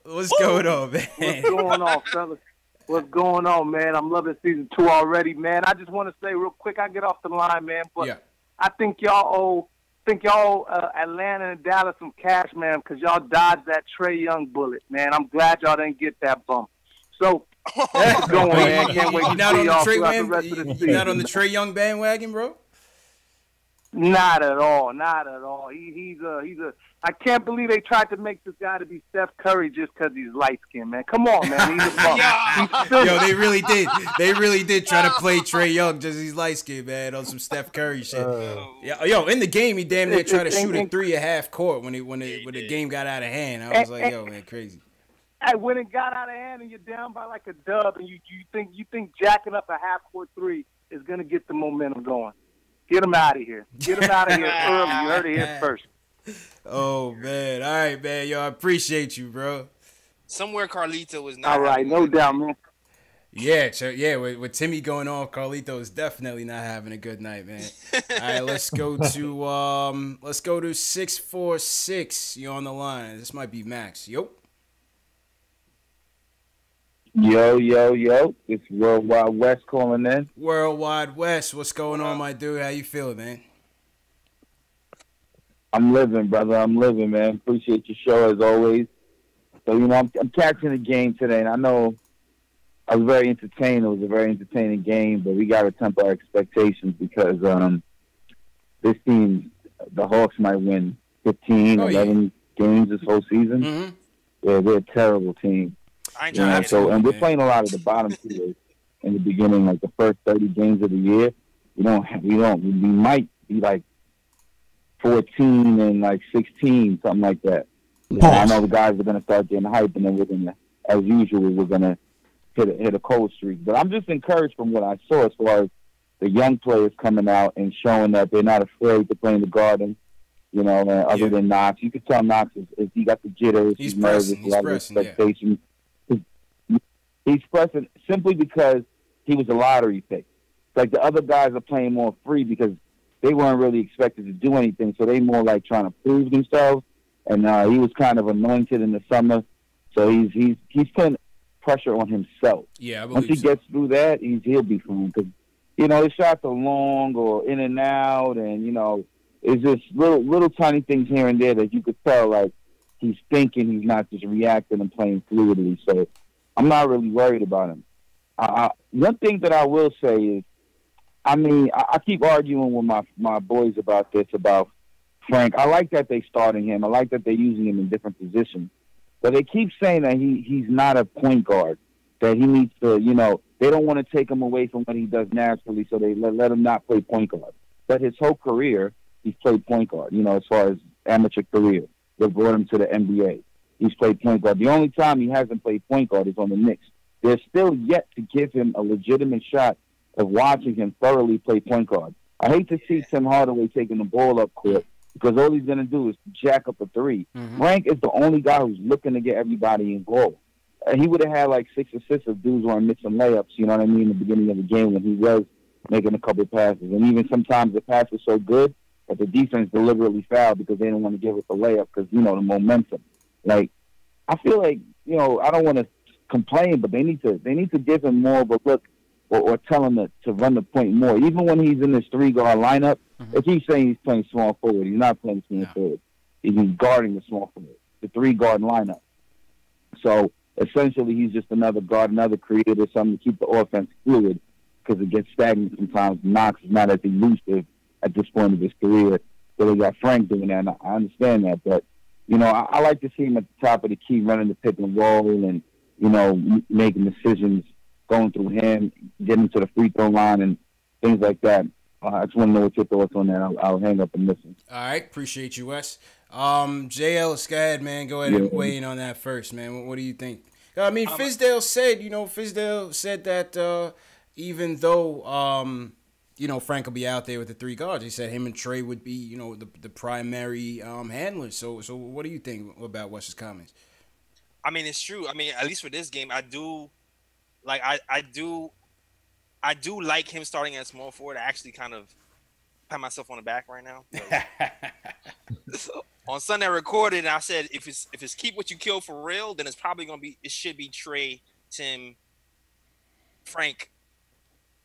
What's going on, man? What's going on, fellas? What's going on, man? I'm loving season 2 already, man. I just want to say real quick, I get off the line, man, but Yeah. I think y'all Atlanta and Dallas some cash, man, because y'all dodged that Trae Young bullet, man. I'm glad y'all didn't get that bump. So, keep going, man. Can't wait You to not see on the y'all Trae throughout the rest of the you season. not on the Trae Young bandwagon, bro? Not at all. He's a. I can't believe they tried to make this guy to be Steph Curry just because he's light skinned, man. Come on, man. He's a bum. Yo, they really did. They really did try to play Trae Young just he's light skinned, man, on some Steph Curry shit. Yo, in the game, he damn near tried to shoot a 3 at half court when the game got out of hand. I was like, yo, man, crazy. Hey, when it got out of hand and you're down by like a dub, and you think jacking up a half court 3 is gonna get the momentum going. Get him out of here. Get him out of here early. You heard it here first. Oh, man. All right, man. Yo, I appreciate you, bro. Somewhere Carlito was not. All right, no doubt, man. Yeah, so with Timmy going off, Carlito is definitely not having a good night, man. All right, let's go to 646. You're on the line. This might be Max. Yo. Yo. It's Worldwide West calling in. Worldwide West. What's going on, my dude? How you feeling, man? I'm living, brother. I'm living, man. Appreciate your show as always. So, I'm catching the game today, and I know I was very entertained. It was a very entertaining game, but we got to temper our expectations because this team, the Hawks, might win 15, 11 games this whole season. Mm-hmm. Yeah, they're a terrible team. And we're playing a lot of the bottom tiers in the beginning, like the first 30 games of the year. We might be like 14 and like 16, something like that. I know the guys are going to start getting hyped, and then we're going to as usual, we're going to hit a cold streak. But I'm just encouraged from what I saw as far as the young players coming out and showing that they're not afraid to play in the Garden. You know, other than Knox, you could tell Knox is he got the jitters, he's nervous, a lot of expectations. He's pressing simply because he was a lottery pick. Like the other guys are playing more free because they weren't really expected to do anything, so they more like trying to prove themselves. And he was kind of anointed in the summer, so he's putting pressure on himself. Yeah, I believe once he so. gets through that, he'll be fine because his shots are long or in and out, and it's just little tiny things here and there that you could tell like he's thinking, he's not just reacting and playing fluidly. So I'm not really worried about him. One thing that I will say is, I keep arguing with my boys about this, about Frank. I like that they starting him. I like that they're using him in different positions. But they keep saying that he's not a point guard, that he needs to, they don't want to take him away from what he does naturally, so they let him not play point guard. But his whole career, he's played point guard, as far as amateur career. They brought him to the NBA. He's played point guard. The only time he hasn't played point guard is on the Knicks. They're still yet to give him a legitimate shot of watching him thoroughly play point guard. I hate to see Tim Hardaway taking the ball up court because all he's going to do is jack up a three. Frank is the only guy who's looking to get everybody involved. He would have had like 6 assists if dudes weren't missing layups, in the beginning of the game when he was making a couple of passes. And even sometimes the pass was so good that the defense deliberately fouled because they didn't want to give it the layup because, the momentum. Like, I feel like, I don't want to complain, but they need to give him more of a look or tell him to run the point more. Even when he's in this 3-guard lineup, if he's saying he's playing small forward, he's not playing small forward. He's guarding the small forward, the 3-guard lineup. So essentially he's just another guard, another creator, something to keep the offense fluid because it gets stagnant sometimes. Knox is not as elusive at this point of his career. So they got Frank doing that, and I understand that. But, I like to see him at the top of the key running the pick and roll and, making decisions, going through him, getting to the free throw line and things like that. I just want to know what your thoughts on that. I'll hang up and listen. All right. Appreciate you, Wes. Jay Ellis, go ahead, man. Go ahead and weigh in on that first, man. What do you think? Fizdale said that even though, Frank will be out there with the 3 guards, he said him and Trey would be, the primary handlers. So what do you think about Wes's comments? It's true. At least for this game, I do like him starting at small forward. I actually kind of pat myself on the back right now. On Sunday I recorded and I said if it's keep what you kill for real, then it should be Trey, Tim, Frank,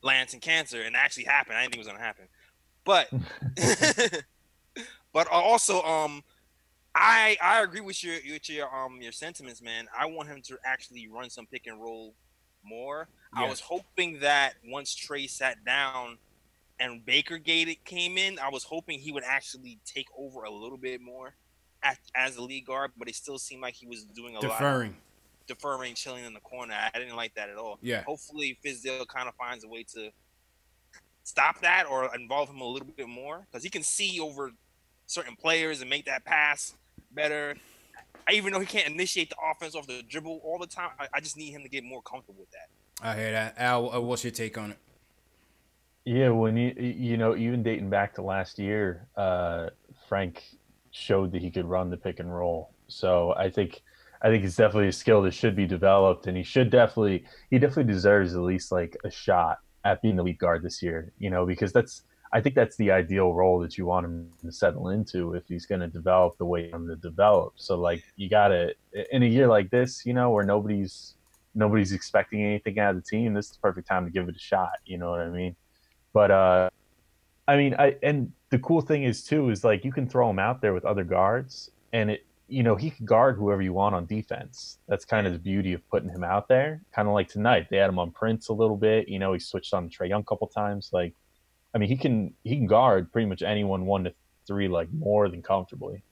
Lance, and Cancer, and it actually happened. I didn't think it was gonna happen. But but also I agree with your sentiments, man. I want him to actually run some pick and roll more. Yeah. I was hoping that once Trey sat down and Baker came in, I was hoping he would actually take over a little bit more as the lead guard, but it still seemed like he was doing a lot of deferring, chilling in the corner. I didn't like that at all. Yeah. Hopefully Fizdale kind of finds a way to stop that or involve him a little bit more because he can see over certain players and make that pass better. Even though he can't initiate the offense off the dribble all the time, I just need him to get more comfortable with that. I hear that. Al, what's your take on it? Yeah, when even dating back to last year, Frank showed that he could run the pick and roll. So I think it's definitely a skill that should be developed, and he definitely deserves at least like a shot at being the lead guard this year. Because I think that's the ideal role that you want him to settle into if he's going to develop the way I'm to develop. So like you got to, in a year like this, where nobody's expecting anything out of the team, this is the perfect time to give it a shot. You know what I mean? But and the cool thing is too is like you can throw him out there with other guards, and he can guard whoever you want on defense. That's kind of the beauty of putting him out there. Kind of like tonight, they had him on Prince a little bit. He switched on Trae Young a couple times. Like, he can guard pretty much anyone 1 to 3 like more than comfortably.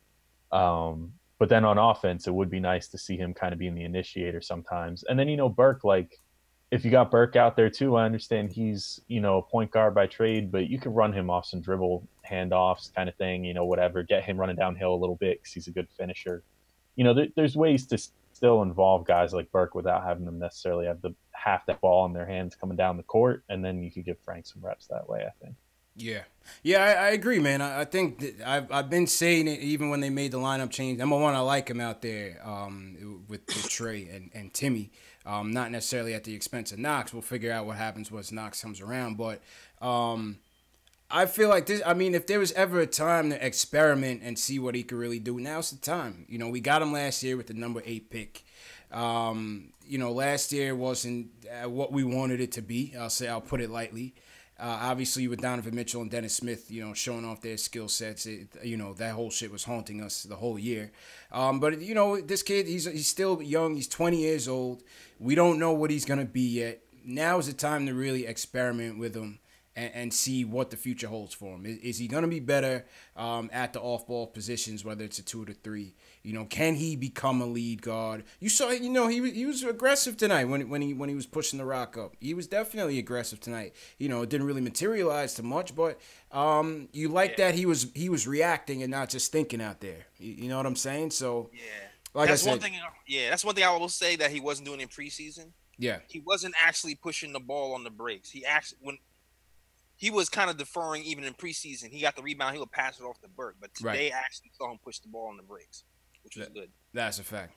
But then on offense, it would be nice to see him kind of being the initiator sometimes. And then Burke, like if you got Burke out there too, I understand he's a point guard by trade, but you can run him off some dribble handoffs kind of thing, whatever. Get him running downhill a little bit because he's a good finisher. there's ways to still involve guys like Burke without having them necessarily have half that ball in their hands coming down the court, and then you could give Frank some reps that way, I think. Yeah, I agree, man. I think that I've been saying it even when they made the lineup change. Number one, I like him out there with Trey and Timmy. Not necessarily at the expense of Knox. We'll figure out what happens once Knox comes around. But I feel like this. I mean, if there was ever a time to experiment and see what he could really do, now's the time. We got him last year with the number 8 pick. Last year wasn't what we wanted it to be. I'll put it lightly. Obviously, with Donovan Mitchell and Dennis Smith, showing off their skill sets, that whole shit was haunting us the whole year. But this kid, he's still young. He's 20 years old. We don't know what he's gonna be yet. Now is the time to really experiment with him and see what the future holds for him. Is he gonna be better at the off-ball positions, whether it's a 2 or 3? Can he become a lead guard? You saw, he was aggressive tonight when he was pushing the rock up. He was definitely aggressive tonight. It didn't really materialize too much, but you like that he was reacting and not just thinking out there. You know what I'm saying? So like that's I said, one thing. Yeah, that's one thing I will say that he wasn't doing in preseason. Yeah, he wasn't actually pushing the ball on the breaks. He was kind of deferring even in preseason. He got the rebound. He would pass it off to Burke. But today, actually saw him push the ball on the breaks, which was good. That's a fact.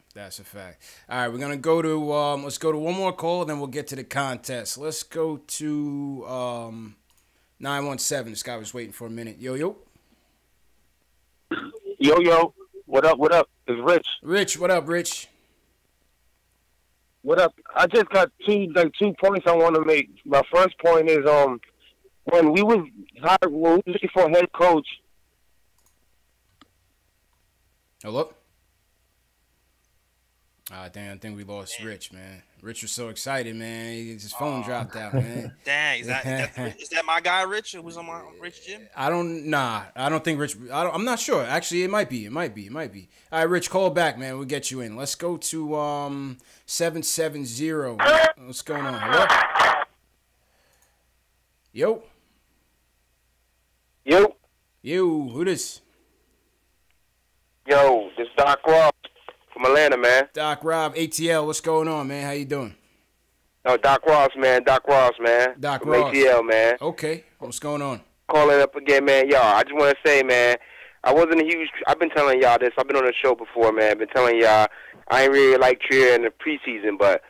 All right, we're going to go to let's go to one more call, and then we'll get to the contest. Let's go to 917. This guy was waiting for a minute. Yo. What up? It's Rich. Rich, what up, Rich? What up? I just got two points I want to make. My first point is when we was looking for a head coach. Hello? Damn, I think we lost Rich, man. Rich was so excited, man. His phone dropped out, man. Dang, is that my guy, Rich? It was on my Rich Jim? I don't think Rich. I'm not sure. Actually, it might be. All right, Rich, call back, man. We'll get you in. Let's go to 770. What's going on? Hello? Yo, who this? Yo, this Doc Ross from Atlanta, man. Doc Rob, ATL, what's going on, man? How you doing? No, Doc Ross, man. Doc Ross. ATL, man. Okay, what's going on? Calling up again, man. Y'all, I just want to say, man, I've been telling y'all this. I've been on the show before, man. I've been telling y'all I ain't really like Trier in the preseason, but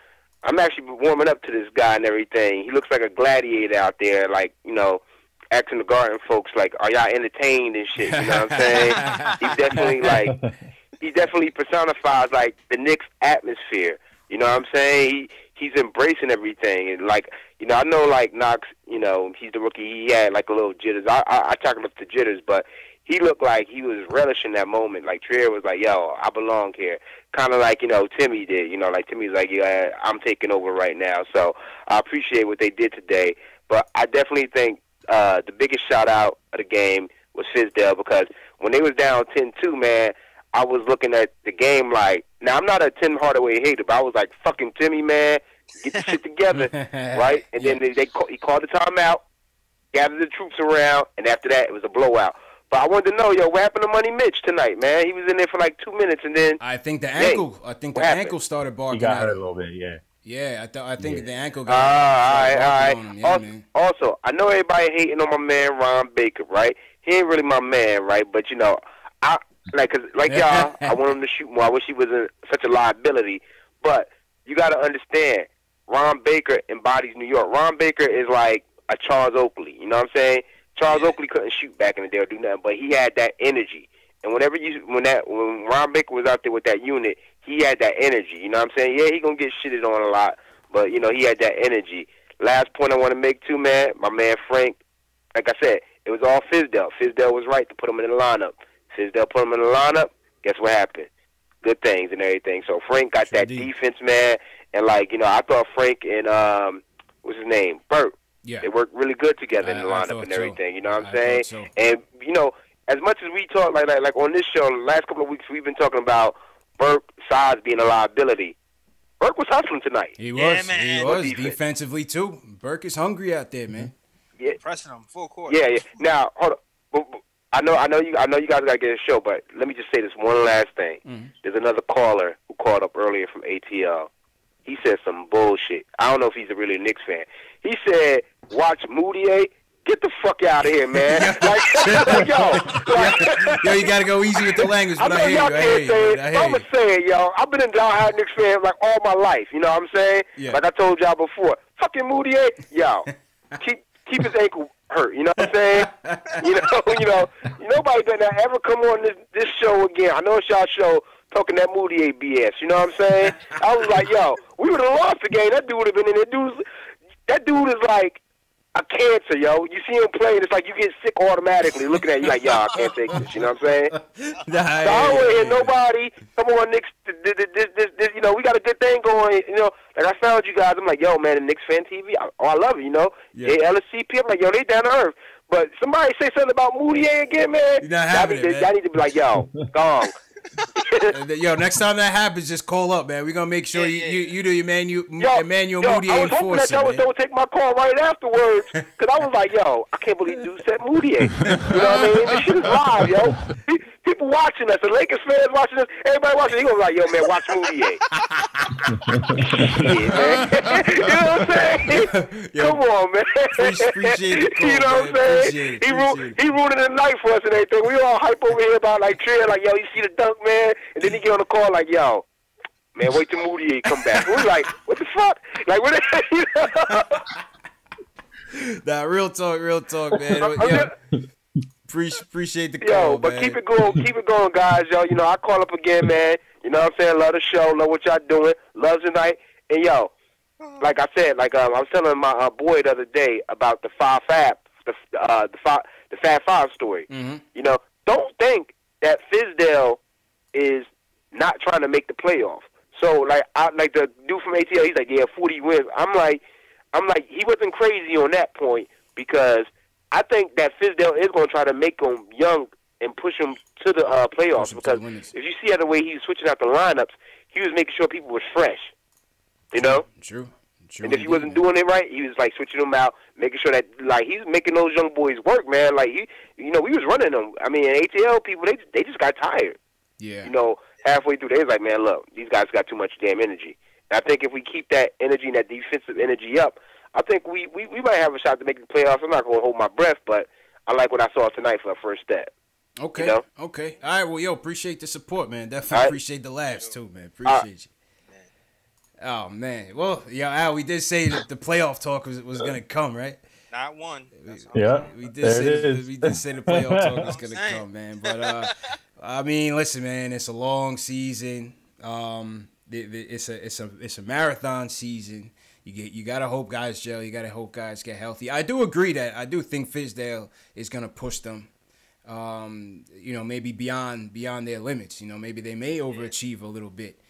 I'm actually warming up to this guy and everything. He looks like a gladiator out there, like, asking the Garden folks, like, are y'all entertained and shit? You know what I'm saying? He definitely personifies, like, the Knicks atmosphere. You know what I'm saying? He's embracing everything. And, I know, like, Knox, he's the rookie. He had, like, a little jitters. I chalk him up to jitters, but he looked like he was relishing that moment. Like, Trier was like, yo, I belong here. Kind of like, Timmy did. Timmy's like, yeah, I'm taking over right now. So I appreciate what they did today. But I definitely think the biggest shout-out of the game was Fizdale, because when they was down 10-2, man, I was looking at the game like, now I'm not a Tim Hardaway hater, but I was like, fucking Timmy, man, get the shit together, right? And then he called the timeout, gathered the troops around, and after that, it was a blowout. But I wanted to know, what happened to Money Mitch tonight, man? He was in there for like 2 minutes, and then I think the ankle started barking. He got hurt a little bit, yeah. Yeah, I think the ankle got all right. Also, I know everybody hating on my man Ron Baker, right? He ain't really my man, right? But y'all, I want him to shoot more. I wish he wasn't such a liability. But you got to understand, Ron Baker embodies New York. Ron Baker is like a Charles Oakley. You know what I'm saying? Charles Oakley couldn't shoot back in the day or do nothing, but he had that energy. And when Ron Baker was out there with that unit, he had that energy. You know what I'm saying? Yeah, he gonna get shitted on a lot, but he had that energy. Last point I want to make too, man. My man Frank, like I said, it was all Fizdale. Fizdale was right to put him in the lineup. Fizdale put him in the lineup. Guess what happened? Good things and everything. So Frank got that defense, man. And I thought Frank and what's his name, Burt. Yeah, they worked really good together in the lineup and everything. So. You know what I'm saying? So. And as much as we talk like on this show, the last couple of weeks we've been talking about Burke size being a liability. Burke was hustling tonight. He was. Yeah, he was defensively too. Burke is hungry out there, man. Yeah, pressing him full court. Yeah. Now hold on. I know you guys gotta get a show, but let me just say this one last thing. Mm-hmm. There's another caller who called up earlier from ATL. He said some bullshit. I don't know if he's a really Knicks fan. He said, "Watch Moutier. Get the fuck out of here, man!" Yo, you gotta go easy with the language. But I hear you. I'm gonna say it, yo. I've been a diehard Knicks fan like all my life. You know what I'm saying? Yeah. Like I told y'all before. Fucking Moutier, yo. Keep his ankle hurt. You know what I'm saying? Nobody better not ever come on this show again. I know it's y'all show talking that Moutier BS. You know what I'm saying? I was like, yo, we would have lost the game. That dude would have been in there. That dude is like a cancer, yo. You see him playing, it's like you get sick automatically looking at you like, yo, I can't take this. You know what I'm saying? So I don't want to hear nobody come on, Knicks. This, we got a good thing going. Like I found you guys. I'm like, yo, man, the Knicks fan TV. I love it. They LSCP. I'm like, yo, they down to earth. But somebody say something about Moutier again, man. You're not having it, man. Y'all need to be like, yo, gong. Yo, next time that happens, just call up, man. We're gonna make sure you do your Emmanuel Moutier I was hoping that y'all would take my call right afterwards, because I was like, yo, I can't believe dude said Moutier. You know what I mean? This shit is live, yo. People watching us, the Lakers fans watching us, everybody watching. He gonna be like, yo, man, watch Moutier. Shit, man. You know what I'm saying? Come on, man. Appreciate the call, you know what I'm saying? He ruining the night for us and everything. We all hype over here about like Trier, like, yo, you see the dunk, man, and then he get on the call like, yo, man, wait till Moutier come back. We're like, what the fuck? Like, what? Nah, real talk, man. Appreciate the call, yo, but man. keep it going, guys. Yo, I call up again, man. You know what I'm saying? Love the show, love what y'all doing, love tonight, and yo, like I said, I was telling my boy the other day about the Fab Five story. Mm-hmm. Don't think that Fizdale is not trying to make the playoff. So like the dude from ATL, he's like, yeah, 40 wins. I'm like, he wasn't crazy on that point, because I think that Fizdale is going to try to make him young and push him to the playoffs. Because if you see the way he was switching out the lineups, he was making sure people was fresh. True. And if he wasn't doing it right, he was like switching them out, making sure that like he's making those young boys work, man. Like we was running them. I mean, ATL people, they just got tired. Yeah. Halfway through, they was like, man, look, these guys got too much damn energy. And I think if we keep that energy and that defensive energy up, I think we might have a shot to make the playoffs. I'm not going to hold my breath, but I like what I saw tonight for the first step. Okay. Okay. All right. Well, yo, appreciate the support, man. Definitely appreciate the laughs too, man. Appreciate you. Oh man. Well, Al, we did say that the playoff talk was gonna come, right? Not one. We did say the playoff talk was gonna come, man. But I mean, listen, man, it's a long season. It's a marathon season. You gotta hope guys gel. You gotta hope guys get healthy. I do agree that I do think Fizdale is gonna push them. Maybe beyond their limits. Maybe they may overachieve a little bit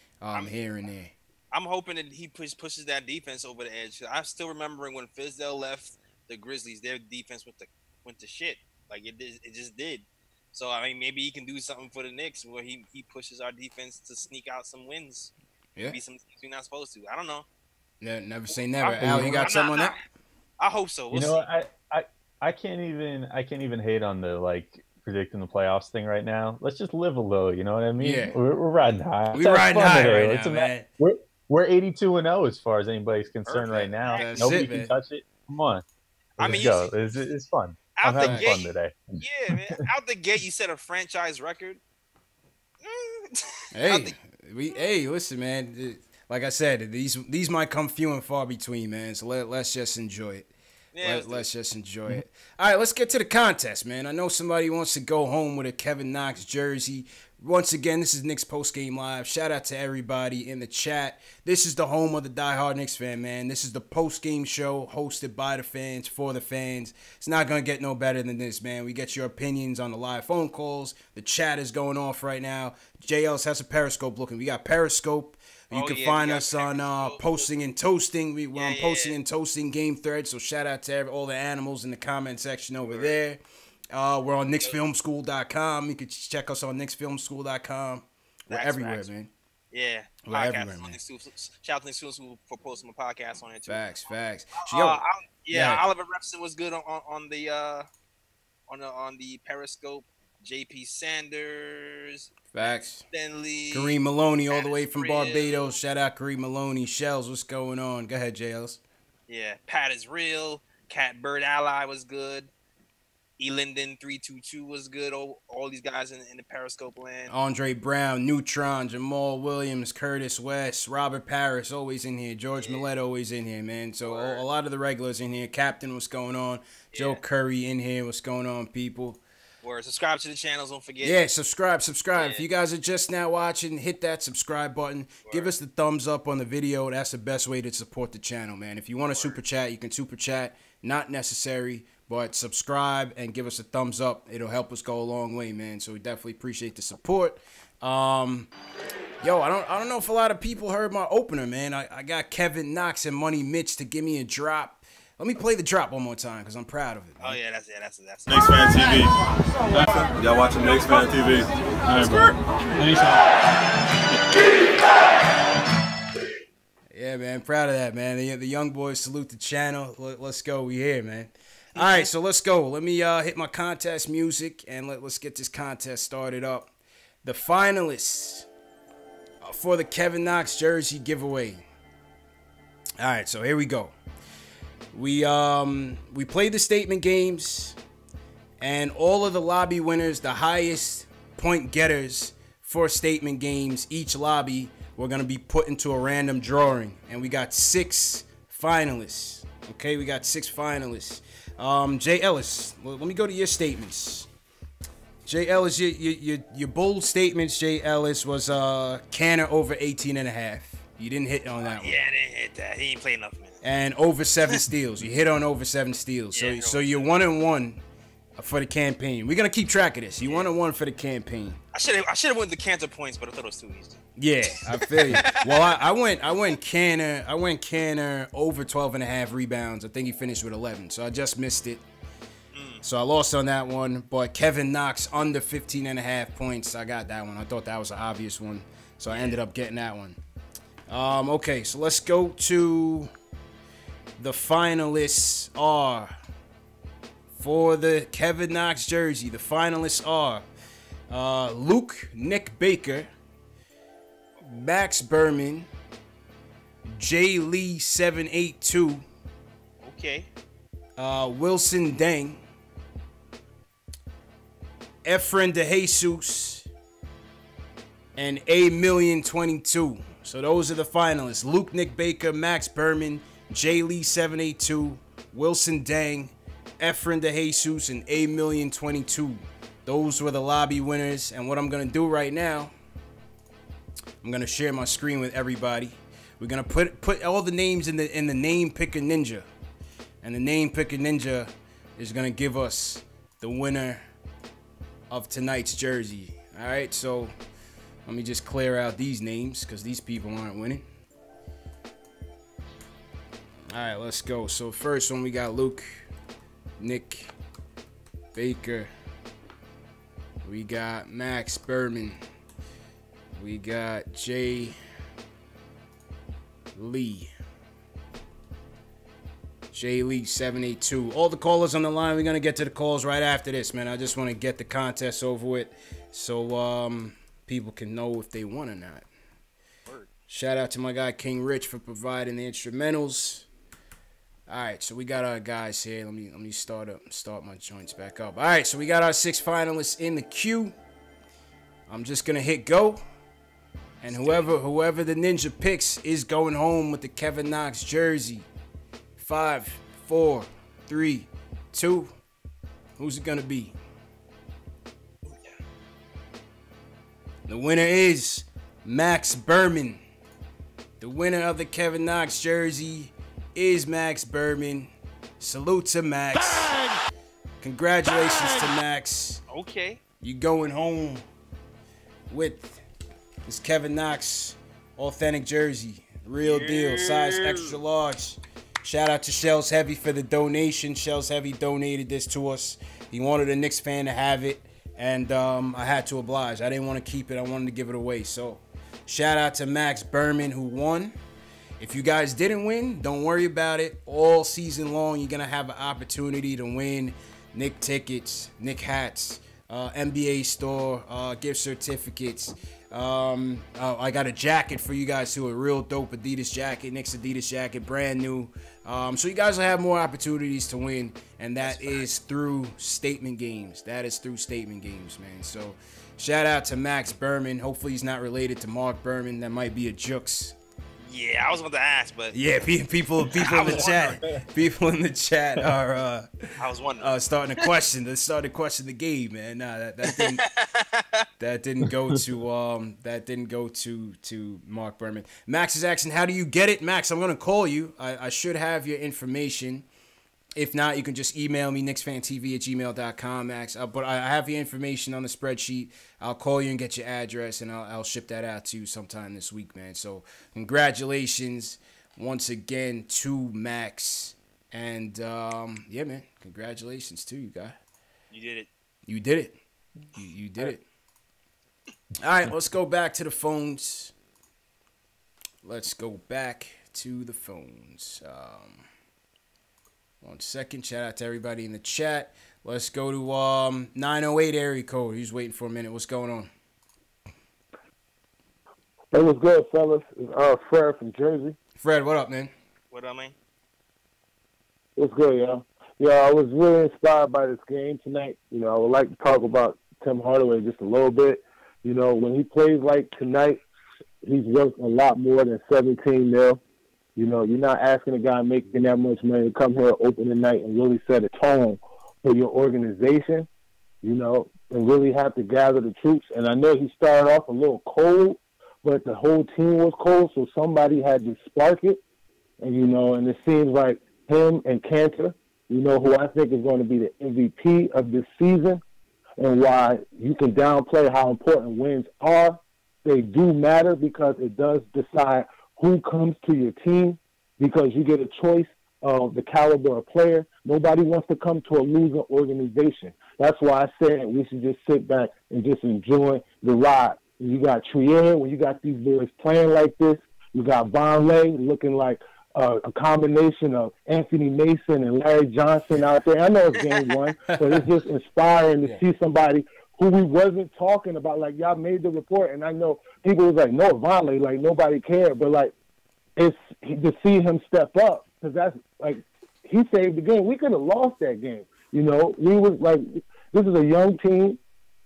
here and there. I'm hoping that he pushes that defense over the edge. I'm still remembering when Fizdale left the Grizzlies, their defense went to shit. Like it just did. So I mean, maybe he can do something for the Knicks where he pushes our defense to sneak out some wins. Yeah. Maybe some things we're not supposed to. I don't know. Yeah, never say never. Al, you got something on that? I hope so. We'll see. I can't even hate on the predicting the playoffs thing right now. Let's just live a little. You know what I mean? Yeah. We're riding high. We're riding high right now, man. We're 82-0 as far as anybody's concerned right now. That's Nobody can touch it. Come on. Let's go. It's fun. I'm having fun today. Yeah, man. Out the gate, you set a franchise record. Hey, listen, man. Like I said, these might come few and far between, man. So let's just enjoy it. Yeah, let's just enjoy it. All right, let's get to the contest, man. I know somebody wants to go home with a Kevin Knox jersey. Once again, this is Knicks Post Game Live. Shout out to everybody in the chat. This is the home of the diehard Knicks fan, man. This is the post game show hosted by the fans for the fans. It's not gonna get no better than this, man. We get your opinions on the live phone calls. The chat is going off right now. JL's has a Periscope looking. We got Periscope. You can find us on Posting and Toasting. We're on Posting and Toasting game thread. So shout out to all the animals in the comment section over there. We're on KnicksFilmSchool.com. You can check us on KnicksFilmSchool.com. We're everywhere, man. Yeah. We're everywhere, man. Shout out to Knicks Film School for posting my podcast on it too. Facts. Oliver Repson was good on the Periscope. J.P. Sanders. Facts. Finley. Kareem Maloney all the way from Barbados. Shout out Kareem Maloney. Shells, what's going on? Go ahead, JLs. Yeah, Pat is real. Cat Bird Ally was good. Elinden 322 was good. All these guys in the Periscope land. Andre Brown, Neutron, Jamal Williams, Curtis West, Robert Parris always in here. George Millett always in here, man. So a lot of the regulars in here. Captain, what's going on? Joe Curry in here. What's going on, people? Subscribe to the channels. Don't forget. Yeah, subscribe. Yeah. If you guys are just now watching, hit that subscribe button. Give us the thumbs up on the video. That's the best way to support the channel, man. If you want to super chat, you can super chat. Not necessary, but subscribe and give us a thumbs up. It'll help us go a long way, man. So we definitely appreciate the support. Yo, I don't know if a lot of people heard my opener, man. I got Kevin Knox and Money Mitch to give me a drop. Let me play the drop one more time because I'm proud of it. Man. Oh, yeah, that's it. Knicks Fan TV. Y'all watching Knicks Fan TV. Yeah, man. Proud of that, man. The young boys salute the channel. Let's go. We here, man. All right, so let's go. Let me hit my contest music, and let's get this contest started up. The finalists for the Kevin Knox jersey giveaway. All right, so here we go. We played the statement games, and all of the lobby winners, the highest point getters for statement games, each lobby, we're going to be put into a random drawing. And we got 6 finalists. Okay, we got 6 finalists. Jay Ellis, let me go to your statements. Jay Ellis, your bold statements, Jay Ellis, was Canner over 18.5. You didn't hit on that one. Yeah, I didn't hit that. He ain't played enough minutes. And over 7 steals. You hit on over 7 steals. So you're 1-1 for the campaign. We're gonna keep track of this. You 1-1 for the campaign. I should have went the Cantor points, but I thought it was too easy. Yeah, I feel you. Well, I went Canner over 12.5 rebounds. I think he finished with 11. So I just missed it. So I lost on that one. But Kevin Knox under 15.5 points. I got that one. I thought that was an obvious one. So I ended up getting that one. Okay, so let's go to the finalists are for the Kevin Knox jersey. The finalists are Luke Nick Baker, Max Berman, J Lee 782, okay, Wilson Deng, Efren DeJesus, and A10022. So those are the finalists. Luke Nick Baker, Max Berman, J Lee 782, Wilson Deng, Efren DeJesus, and A10022. Those were the lobby winners. And what I'm gonna do right now, I'm gonna share my screen with everybody. We're gonna put all the names in the name picker ninja, and the name picker ninja is gonna give us the winner of tonight's jersey. All right, so let me just clear out these names because these people aren't winning. All right, let's go. So first one, we got Luke Nick Baker. We got Max Berman. We got J Lee. J Lee 782. All the callers on the line. We're gonna get to the calls right after this, man. I just want to get the contest over with so people can know if they won or not. Shout out to my guy King Rich for providing the instrumentals. All right, so we got our guys here. Let me start my joints back up. All right, so we got our 6 finalists in the queue. I'm just gonna hit go, and whoever the ninja picks is going home with the Kevin Knox jersey. 5, 4, 3, 2. Who's it gonna be? The winner is Max Berman. The winner of the Kevin Knox jersey is Max Berman. Salute to Max. Bang! Congratulations to Max. Okay. You going home with this Kevin Knox authentic jersey. Real deal. Size extra large. Shout out to Shells Heavy for the donation. Shells Heavy donated this to us. He wanted a Knicks fan to have it. And I had to oblige. I didn't want to keep it. I wanted to give it away. So shout out to Max Berman who won. If you guys didn't win, don't worry about it. All season long, you're going to have an opportunity to win Knick tickets, Knick hats, NBA store, gift certificates. I got a jacket for you guys too, a real dope Adidas jacket, Knicks Adidas jacket, brand new. So you guys will have more opportunities to win, and that is through statement games. That is through statement games, man. So shout out to Max Berman. Hopefully he's not related to Mark Berman. That might be a jukes. Yeah, I was about to ask, but yeah, people in the chat, people in the chat are I was wondering, starting to question the game, man. Nah, that didn't go to Mark Berman. Max is asking, how do you get it? Max, I'm gonna call you. I should have your information. If not, you can just email me, knicksfantv@gmail.com, Max. But I have your information on the spreadsheet. I'll call you and get your address, and I'll ship that out to you sometime this week, man. So congratulations once again to Max. And, yeah, man, congratulations to you, guy. You did it. You did it. You did it. All right, let's go back to the phones. Let's go back to the phones. 1 second. Shout out to everybody in the chat. Let's go to 908 area code. He's waiting for a minute. What's going on? Hey, what's good, fellas? It's Fred from Jersey. Fred, what up, man? What up, man? What's good, y'all? Yeah, I was really inspired by this game tonight. You know, I would like to talk about Tim Hardaway just a little bit. You know, when he plays like tonight, he's worth a lot more than 17 mil. You know, you're not asking a guy making that much money to come here open the night and really set a tone for your organization, you know, and really have to gather the troops. And I know he started off a little cold, but the whole team was cold, so somebody had to spark it. And, you know, and it seems like him and Cantor, you know, who I think is going to be the MVP of this season, and why you can downplay how important wins are. They do matter because it does decide who comes to your team, because you get a choice of the caliber of player. Nobody wants to come to a losing organization. That's why I said we should just sit back and just enjoy the ride. When you got Trier, when you got these boys playing like this, you got Vonleh looking like a combination of Anthony Mason and Larry Johnson out there. I know it's game one, but it's just inspiring to see somebody who we wasn't talking about. Like, y'all made the report, and I know people was like, no, Vonleh, like, nobody cared. But, like, it's to see him step up, because that's, like, he saved the game. We could have lost that game. You know, we was, like, this is a young team.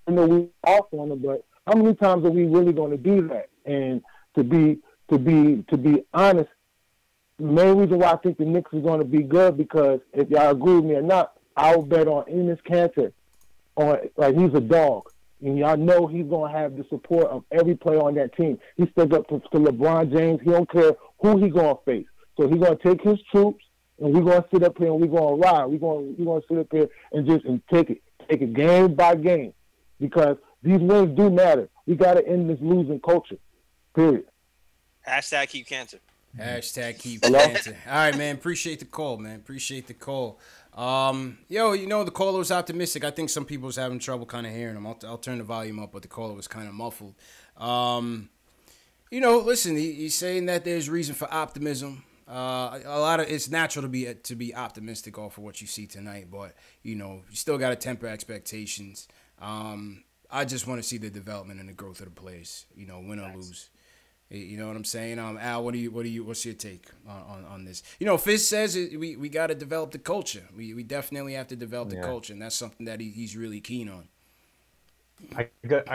I know we off on them, but how many times are we really going to do that? And to be honest, the main reason why I think the Knicks is going to be good, because if y'all agree with me or not, I'll bet on Enes Kanter. Like, he's a dog, and y'all know he's going to have the support of every player on that team. He stood up to LeBron James. He don't care who he going to face. So he's going to take his troops, and we're going to sit up here and we're going to ride. We're going to sit up here and take it game by game, because these wins do matter. We got to end this losing culture, period. Hashtag keep cancer. Hashtag keep cancer. All right, man. Appreciate the call, man. Appreciate the call. Yo, you know, the caller was optimistic. I think some people was having trouble kind of hearing him. I'll turn the volume up, but the caller was kind of muffled. You know, listen, he's saying that there's reason for optimism. It's natural to be optimistic off of what you see tonight, but you know, you still got to temper expectations. I just want to see the development and the growth of the players. You know, win or lose. You know what I'm saying? Al, what's your take on this? You know, Fizz says we got to develop the culture. We definitely have to develop the culture, and that's something that he's really keen on. I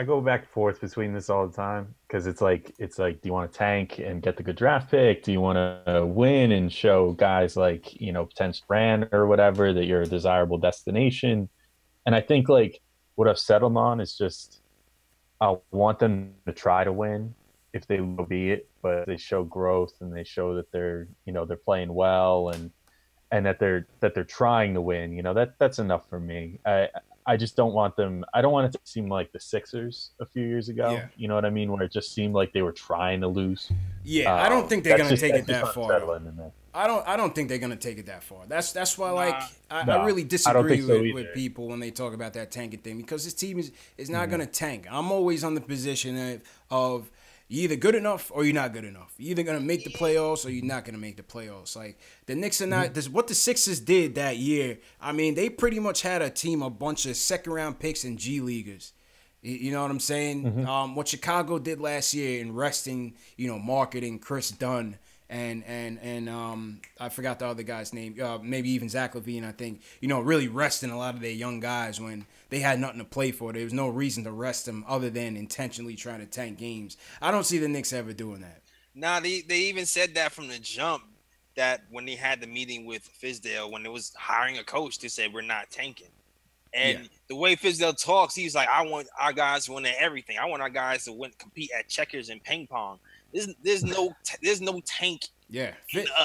go back and forth between this all the time, because it's like, do you want to tank and get the good draft pick? Do you want to win and show guys like, you know, potential brand or whatever that you're a desirable destination? And I think, like, what I've settled on is just, I want them to try to win, if they will be it, but they show growth and they show that they're playing well and that they're trying to win. You know, that's enough for me. I just don't want them. I don't want it to seem like the Sixers a few years ago. Yeah. You know what I mean? Where it just seemed like they were trying to lose. Yeah, I don't think they're gonna take it that far. I don't think they're gonna take it that far. That's why, I really disagree with people when they talk about that tanking thing, because this team is not gonna tank. I'm always on the position of You're either good enough or you're not good enough. You're either gonna make the playoffs or you're not gonna make the playoffs. Like the Knicks are not. What the Sixers did that year. I mean, they pretty much had a team, a bunch of second-round picks and G leaguers. You know what I'm saying? What Chicago did last year in resting, marketing Chris Dunn and I forgot the other guy's name. Maybe even Zach LaVine. I think really resting a lot of their young guys when they had nothing to play for. There was no reason to rest them other than intentionally trying to tank games. I don't see the Knicks ever doing that. Nah, they even said that from the jump. That when they had the meeting with Fizdale, when it was hiring a coach, they said we're not tanking. And the way Fizdale talks, he's like, I want our guys to win at everything. I want our guys to compete at checkers and ping pong. There's no tank. Yeah,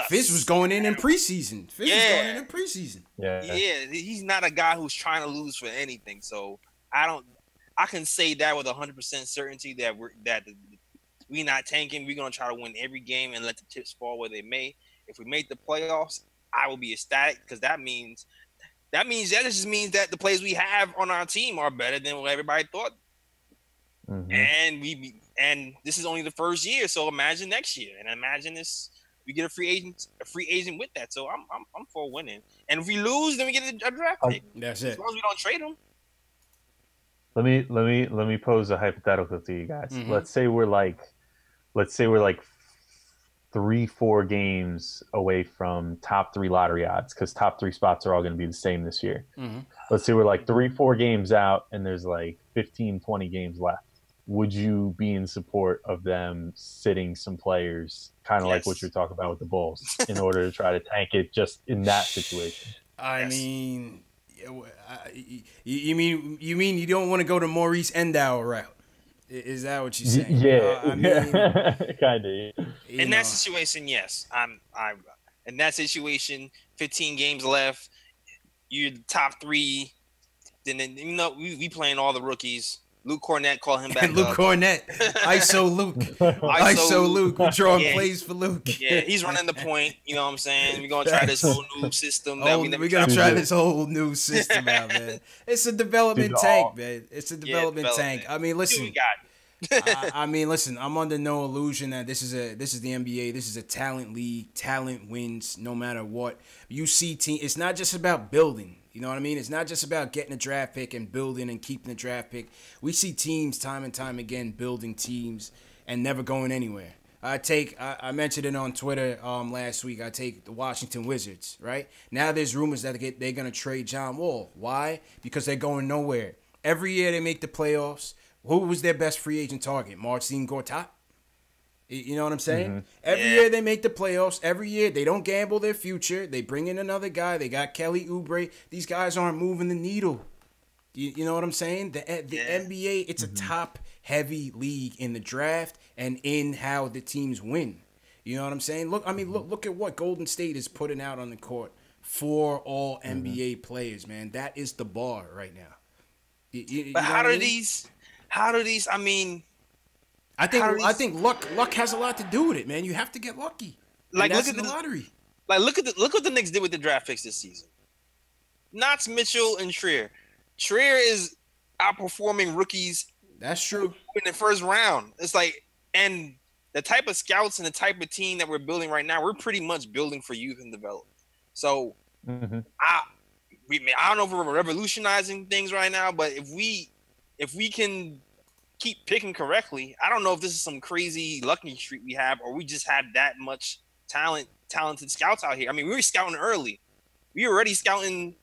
Fizz was going in preseason. Yeah, he's not a guy who's trying to lose for anything. So I can say that with 100% certainty that we're not tanking. We're gonna try to win every game and let the chips fall where they may. If we make the playoffs, I will be ecstatic because that just means that the players we have on our team are better than what everybody thought. And this is only the first year, so imagine next year, and imagine we get a free agent with that. So I'm for winning. And if we lose, then we get a draft pick. That's it. As long as we don't trade them. Let me pose a hypothetical to you guys. Let's say we're like 3-4 games away from top 3 lottery odds because top 3 spots are all going to be the same this year. Let's say we're like 3-4 games out and there's like 15-20 games left. Would you be in support of them sitting some players, kind of like what you're talking about with the Bulls, in order to try to tank it just in that situation? I mean, you mean you don't want to go to Maurice Endow route? Is that what you're saying? Yeah, I mean, kind of. In that situation, yes. I'm in that situation. 15 games left. You're the top 3. Then we playing all the rookies. Luke Cornett, call him back. Luke Cornett, ISO Luke, ISO Luke. We're drawing plays for Luke. Yeah, he's running the point. You know what I'm saying? We're gonna try this whole new system. We're gonna try this whole new system out, man. It's a development tank, man. It's a development tank. I mean, listen. Listen. I'm under no illusion that this is the NBA. This is a talent league. Talent wins no matter what. You see, it's not just about building. You know what I mean? It's not just about getting a draft pick and building and keeping the draft pick. We see teams time and time again building teams and never going anywhere. I mentioned it on Twitter last week. I take the Washington Wizards, right? Now there's rumors that they're going to trade John Wall. Why? Because they're going nowhere. Every year they make the playoffs. Who was their best free agent target? Marcin Gortat? You know what I'm saying? Every year they make the playoffs. Every year they don't gamble their future. They bring in another guy. They got Kelly Oubre. These guys aren't moving the needle. You know what I'm saying? The NBA, it's a top-heavy league in the draft and in how the teams win. You know what I'm saying? Look at what Golden State is putting out on the court for all NBA players, man. That is the bar right now. But how do these? I mean. I think luck has a lot to do with it, man. You have to get lucky. Like look at the lottery. Like look what the Knicks did with the draft picks this season. Knox, Mitchell, and Trier. Trier is outperforming rookies. That's true. In the first round, it's like, and the type of scouts and the type of team that we're building right now, we're pretty much building for youth and development. So I don't know if we're revolutionizing things right now, but if we can keep picking correctly, I don't know if this is some crazy lucky streak we have, or we just have that much talented scouts out here. I mean, we were scouting early. We were already scouting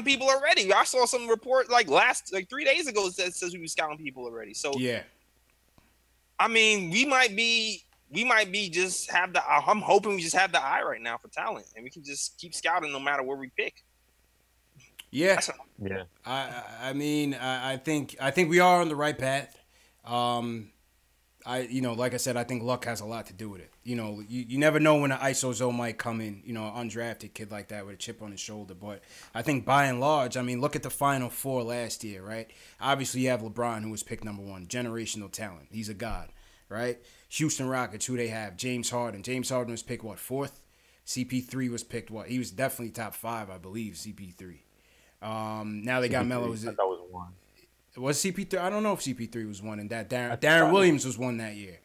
people already. I saw some report like 3 days ago that says we were scouting people already. So yeah, I mean, we might be just have the. I'm hoping we just have the eye right now for talent, and we can just keep scouting no matter where we pick. Yeah. Yeah. I think we are on the right path. Like I said, I think luck has a lot to do with it. You never know when an ISO zone might come in, an undrafted kid like that with a chip on his shoulder. But I think by and large, look at the Final Four last year, right? Obviously, you have LeBron, who was picked number 1, generational talent. He's a god, right? Houston Rockets, who they have, James Harden. James Harden was picked, 4th? CP3 was picked, He was definitely top 5, I believe, CP3. Now they got Melo. I thought it was 1. Was CP3? I don't know if CP3 was one in that. Darren Williams was one that year.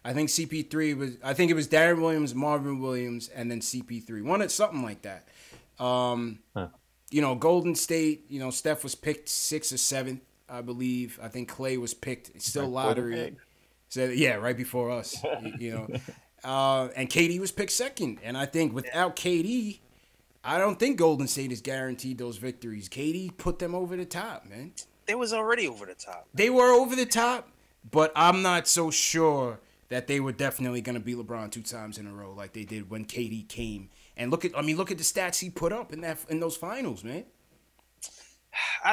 I think CP3 was. I think it was Darren Williams, Marvin Williams, and then CP3. One at something like that. You know, Golden State. You know, Steph was picked 6th or 7th, I believe. I think Clay was picked still lottery. So yeah, right before us. You know, and KD was picked 2nd. And I think without KD, I don't think Golden State is guaranteed those victories. KD put them over the top, man. They was already over the top. They were over the top, but I'm not so sure that they were definitely going to beat LeBron 2 times in a row like they did when KD came. And look at the stats he put up in those finals, man.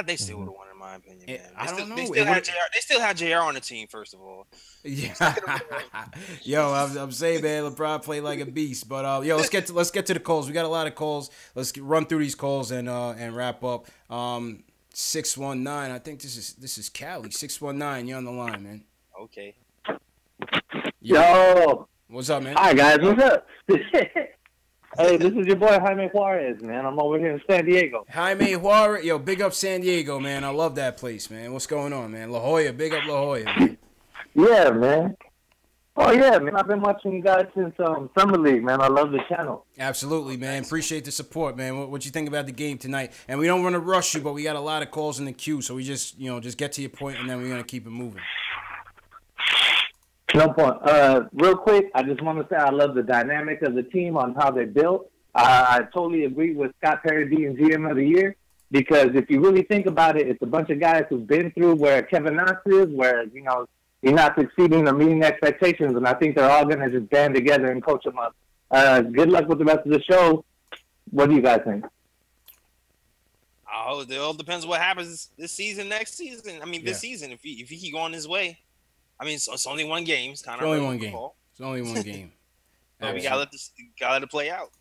They still would have won, in my opinion. Man. I don't know. They still had JR on the team, first of all. Yeah. Yo, I'm saying, man, LeBron played like a beast. But yo, let's get to the calls. We got a lot of calls. Let's run through these calls and wrap up. 619. I think this is Cali. 619. You're on the line, man. Okay. Yo. What's up, man? Hi guys. What's up? Hey, this is your boy Jaime Juarez, man. I'm over here in San Diego. Jaime Juarez. Yo, big up San Diego, man. I love that place, man. What's going on, man? La Jolla. Big up La Jolla, man. Yeah, man. Oh, yeah, man. I've been watching you guys since Summer League, man. I love the channel. Absolutely, man. Appreciate the support, man. What you think about the game tonight? And we don't want to rush you, but we got a lot of calls in the queue, so we just get to your point, and then we're going to keep it moving. No point. Real quick, I just want to say I love the dynamic of the team on how they built. I totally agree with Scott Perry being GM of the year because if you really think about it, it's a bunch of guys who've been through where Kevin Knox is, where, you're not succeeding or meeting expectations, and I think they're all going to just band together and coach them up. Good luck with the rest of the show. What do you guys think? Oh, it all depends what happens this season, next season. I mean, this season, if he keep going his way. I mean, it's only one game. It's kind of only one game. It's only one game. We gotta let it play out.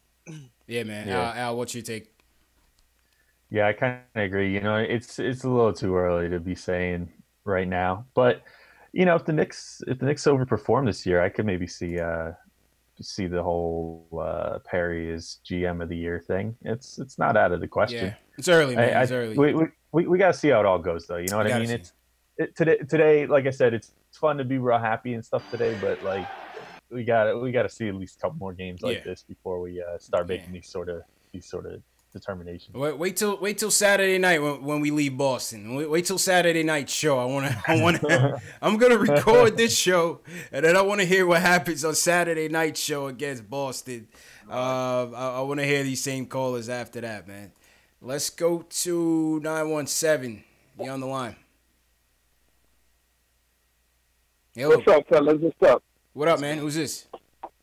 Yeah, man. Yeah. Al, what's your take? Yeah, I kind of agree. It's a little too early to be saying right now, but if the Knicks overperform this year, I could maybe see the whole Perry is GM of the year thing. It's not out of the question. Yeah, it's early, man. It's early. We got to see how it all goes, though. You know what I mean? Today, like I said, it's fun to be real happy and stuff today, but like we got to see at least a couple more games like this before we start making these sort of determinations. Wait till Saturday night when we leave Boston. Wait till Saturday night show. I'm gonna record this show, and then I want to hear what happens on Saturday night show against Boston. I want to hear these same callers after that, man. Let's go to 917. You on the line? Hello. What's up, fellas? What's up? What up, man? Who's this?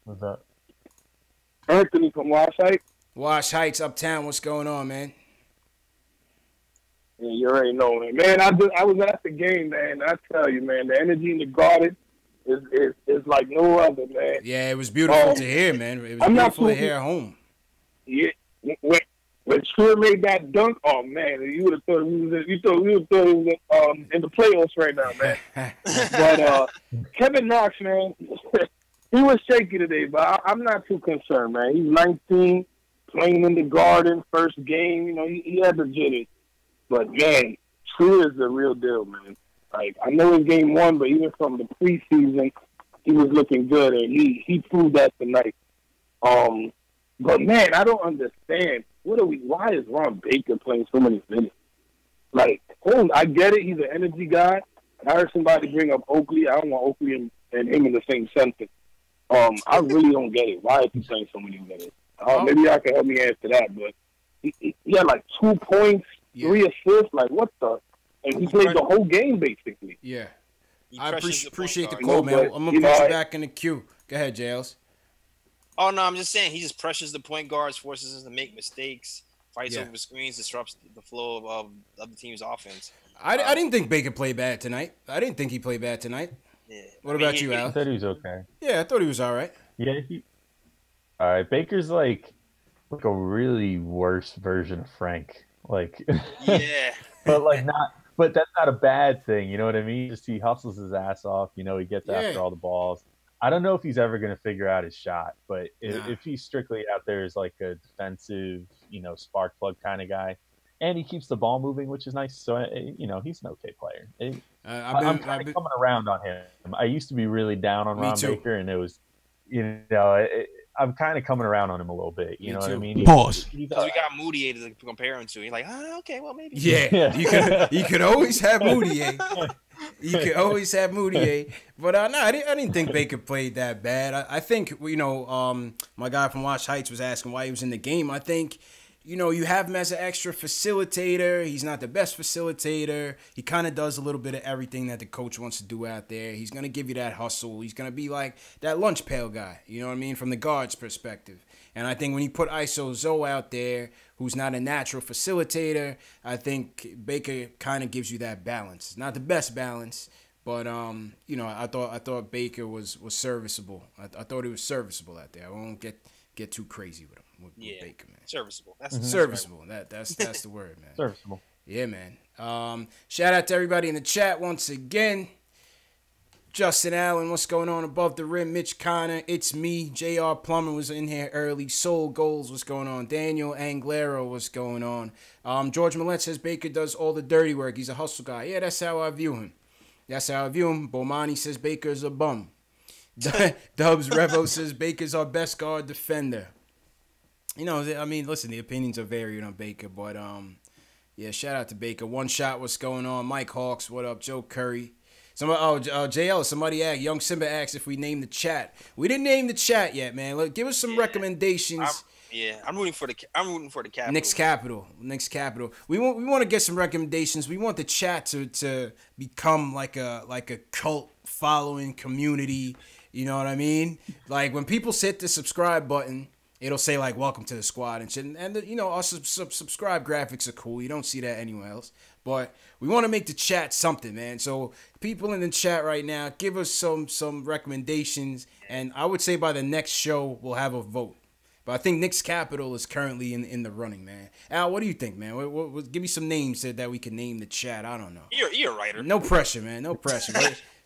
What's up? Anthony from Wash Heights. Wash Heights, Uptown. What's going on, man? Yeah, you already know, man. Man, I was at the game, man. I tell you, man, the energy in the Garden is like no other, man. Yeah, it was beautiful to hear, man. It was beautiful to hear at home. Yeah, when Shrew made that dunk, oh man, you would have thought we was in the playoffs right now, man. But Kevin Knox, man, he was shaky today, but I'm not too concerned, man. He's 19, playing in the Garden, first game. He had the jitters. But man, Shrew is the real deal, man. Like I know it's game 1, but even from the preseason, he was looking good, and he proved that tonight. But man, I don't understand. Why is Ron Baker playing so many minutes? Like, I get it. He's an energy guy. I heard somebody bring up Oakley. I don't want Oakley and him in the same sentence. I really don't get it. Why is he playing so many minutes? Maybe y'all can help me answer that. But he had like 2 points, 3 assists. Like, what the? And he played the whole game, basically. Yeah. I appreciate the call, man. I'm going to put you back in the queue. Go ahead, Jails. Oh, no, I'm just saying he just pressures the point guards, forces us to make mistakes, fights over screens, disrupts the flow of the team's offense. I didn't think Baker played bad tonight. I didn't think he played bad tonight. Yeah. What about you, Al? I thought he was okay. Yeah, I thought he was all right. Yeah. All right, Baker's like a really worse version of Frank. Like, yeah. But that's not a bad thing. You know what I mean? Just he hustles his ass off. He gets after all the balls. I don't know if he's ever going to figure out his shot, but if he's strictly out there as like a defensive, spark plug kind of guy, and he keeps the ball moving, which is nice. So he's an okay player. I'm kind of coming around on him. I used to be really down on Ron Baker, and it was, I'm kind of coming around on him a little bit. You know what I mean? Pause. Because we got Moutier to compare him to. You're like, okay, well maybe. Yeah, you could always have Moutier. You could always have Moutier. But no, I didn't think Baker played that bad. I think my guy from Wash Heights was asking why he was in the game. I think, you have him as an extra facilitator. He's not the best facilitator. He kind of does a little bit of everything that the coach wants to do out there. He's going to give you that hustle. He's going to be like that lunch pail guy, you know what I mean, from the guard's perspective. And I think when you put ISO Zoe out there, who's not a natural facilitator, I think Baker kind of gives you that balance. Not the best balance, but I thought Baker was serviceable. I thought he was serviceable out there. I won't get too crazy with him. With Baker, man. Serviceable. That's serviceable. That's the word, man. Serviceable. Yeah, man. Shout out to everybody in the chat once again. Justin Allen, what's going on above the rim? Mitch Connor, it's me. JR Plummer was in here early. Soul Goals, what's going on? Daniel Anglero, what's going on? George Millette says Baker does all the dirty work. He's a hustle guy. Yeah, that's how I view him. Bomani says Baker's a bum. Dubs Revo says Baker's our best guard defender. Listen, the opinions are varied on Baker, but shout out to Baker. One Shot, what's going on? Mike Hawks, what up? Joe Curry. JL, somebody asked, Young Simba asked if we named the chat. We didn't name the chat yet, man. Look, give us some recommendations. I'm rooting for the Capital. Knicks Capital. We want to get some recommendations. We want the chat to become like a cult following community. You know what I mean? Like when people hit the subscribe button, it'll say like "Welcome to the squad" and shit. And our subscribe graphics are cool. You don't see that anywhere else. But we want to make the chat something, man. So people in the chat right now, give us some recommendations. And I would say by the next show, we'll have a vote. But I think Knicks Capital is currently in the running, man. Al, what do you think, man? Give me some names that we can name the chat. I don't know. You're a writer. No pressure, man. No pressure.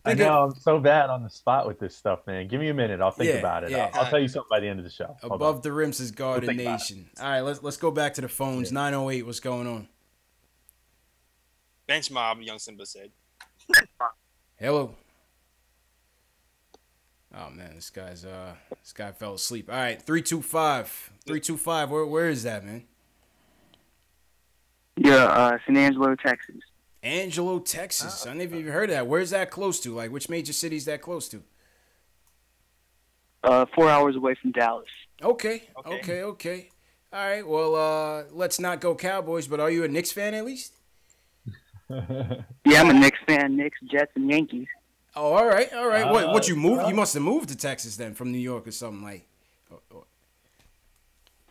I know I'm so bad on the spot with this stuff, man. Give me a minute. I'll think about it. Yeah. I'll tell you something by the end of the show. Above the Rim says Garden Nation. All right, let's go back to the phones. 908, what's going on? Bench mob, Young Simba said. Hello. Oh man, this guy fell asleep. All right, 325. Where is that, man? Yeah, San Angelo, Texas. Angelo, Texas. I never even heard of that. Where's that close to? Like, which major city is that close to? 4 hours away from Dallas. Okay. All right. Well, let's not go Cowboys, but are you a Knicks fan at least? Yeah, I'm a Knicks fan. Knicks, Jets, and Yankees. Oh, all right. What you moved? You must have moved to Texas then from New York or something like.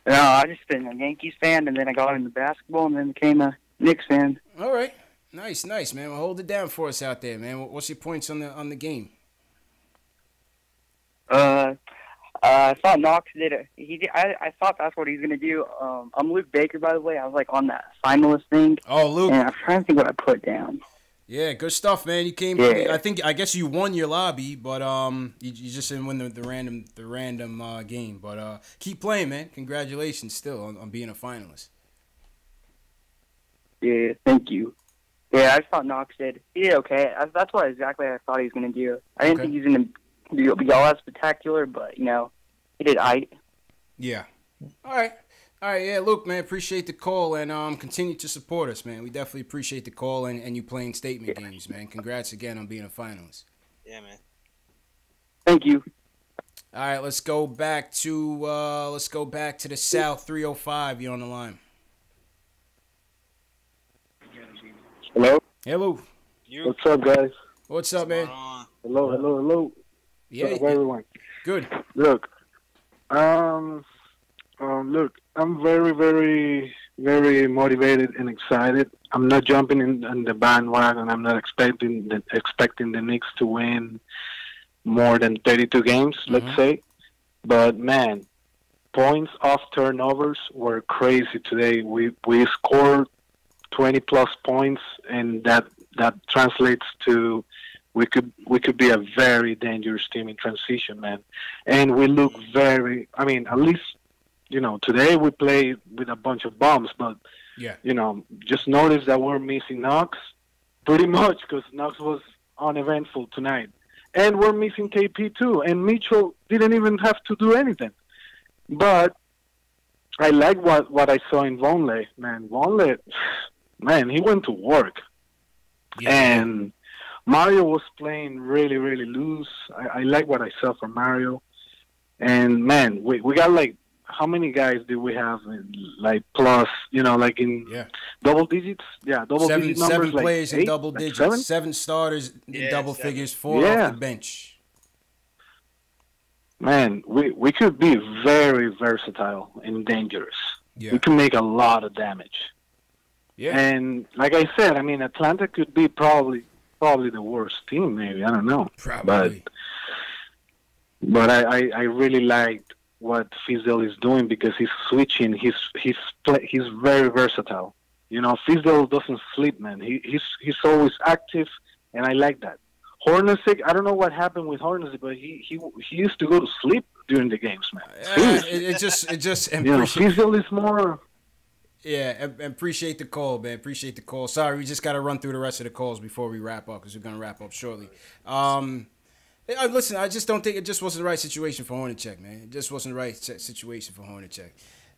No, I just been a Yankees fan, and then I got into basketball, and then became a Knicks fan. All right, nice, man. Well, hold it down for us out there, man. What's your points on the game? I thought Knox did it. I thought that's what he's gonna do. I'm Luke Baker, by the way. I was like on that finalist thing. Oh, Luke. And I'm trying to think what I put down. Yeah, good stuff, man. You came. Yeah. I guess you won your lobby, but you just didn't win the random game. But keep playing, man. Congratulations, still on being a finalist. Yeah, thank you. Yeah, I just thought Knox did. He did okay. That's what exactly I thought he was gonna do. I didn't think he was gonna be all that spectacular, but he did. Yeah. All right. Yeah, Luke, man, appreciate the call and continue to support us, man. We definitely appreciate the call and you playing statement games, man. Congrats again on being a finalist. Yeah, man. Thank you. All right, let's go back to the South. 305. You're on the line. Hello. You. What's up, guys? What's up, man? Hello. Yeah, what's up, everyone? Good. Look, I'm very, very, very motivated and excited. I'm not jumping in the bandwagon. I'm not expecting the Knicks to win more than 32 games, let's say. But man, points off turnovers were crazy today. We scored 20 plus points, and that translates to we could be a very dangerous team in transition, man. And we look at least, today we played with a bunch of bombs, but Yeah. Just noticed that we're missing Knox pretty much because Knox was uneventful tonight. And we're missing KP too. And Mitchell didn't even have to do anything. But I like what I saw in Vonleh, man. Vonleh, man, he went to work. Yeah. And Mario was playing really, really loose. I like what I saw from Mario. And, man, we got, like, how many guys do we have, like, plus, like in double digits? Yeah, double-digit numbers. 7 players like in double digits. 7 starters in double figures, 4 off the bench. Man, we could be very versatile and dangerous. Yeah. We can make a lot of damage. Yeah. And, like I said, I mean, Atlanta could be probably the worst team, maybe. I don't know. Probably. But I really liked what Fizdale is doing because he's switching. He's very versatile. Fizdale doesn't sleep, man. He's always active, and I like that. Hornacek, I don't know what happened with Hornacek, but he used to go to sleep during the games, man. It just Fizdale is more. Yeah, and appreciate the call, man. Appreciate the call. Sorry, we just got to run through the rest of the calls before we wrap up because we're going to wrap up shortly. Listen, I just don't think it just wasn't the right situation for Hornacek, man. It just wasn't the right situation for Hornacek.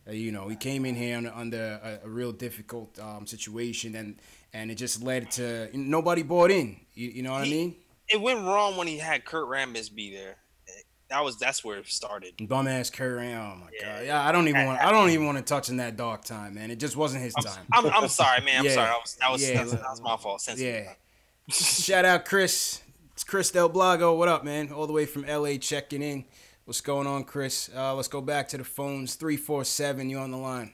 He came in here under a real difficult situation, and it just led to nobody bought in. You know what I mean? It went wrong when he had Kurt Rambis be there. That's where it started. Bum ass Kurt Rambis. Oh my god. Yeah, I don't even want to touch in that dark time, man. It just wasn't his time. I'm sorry, man. I'm sorry. That was my fault. Yeah. Shout out Chris. It's Chris Del Blago. What up, man? All the way from LA checking in. What's going on, Chris? Let's go back to the phones. 347, you on the line.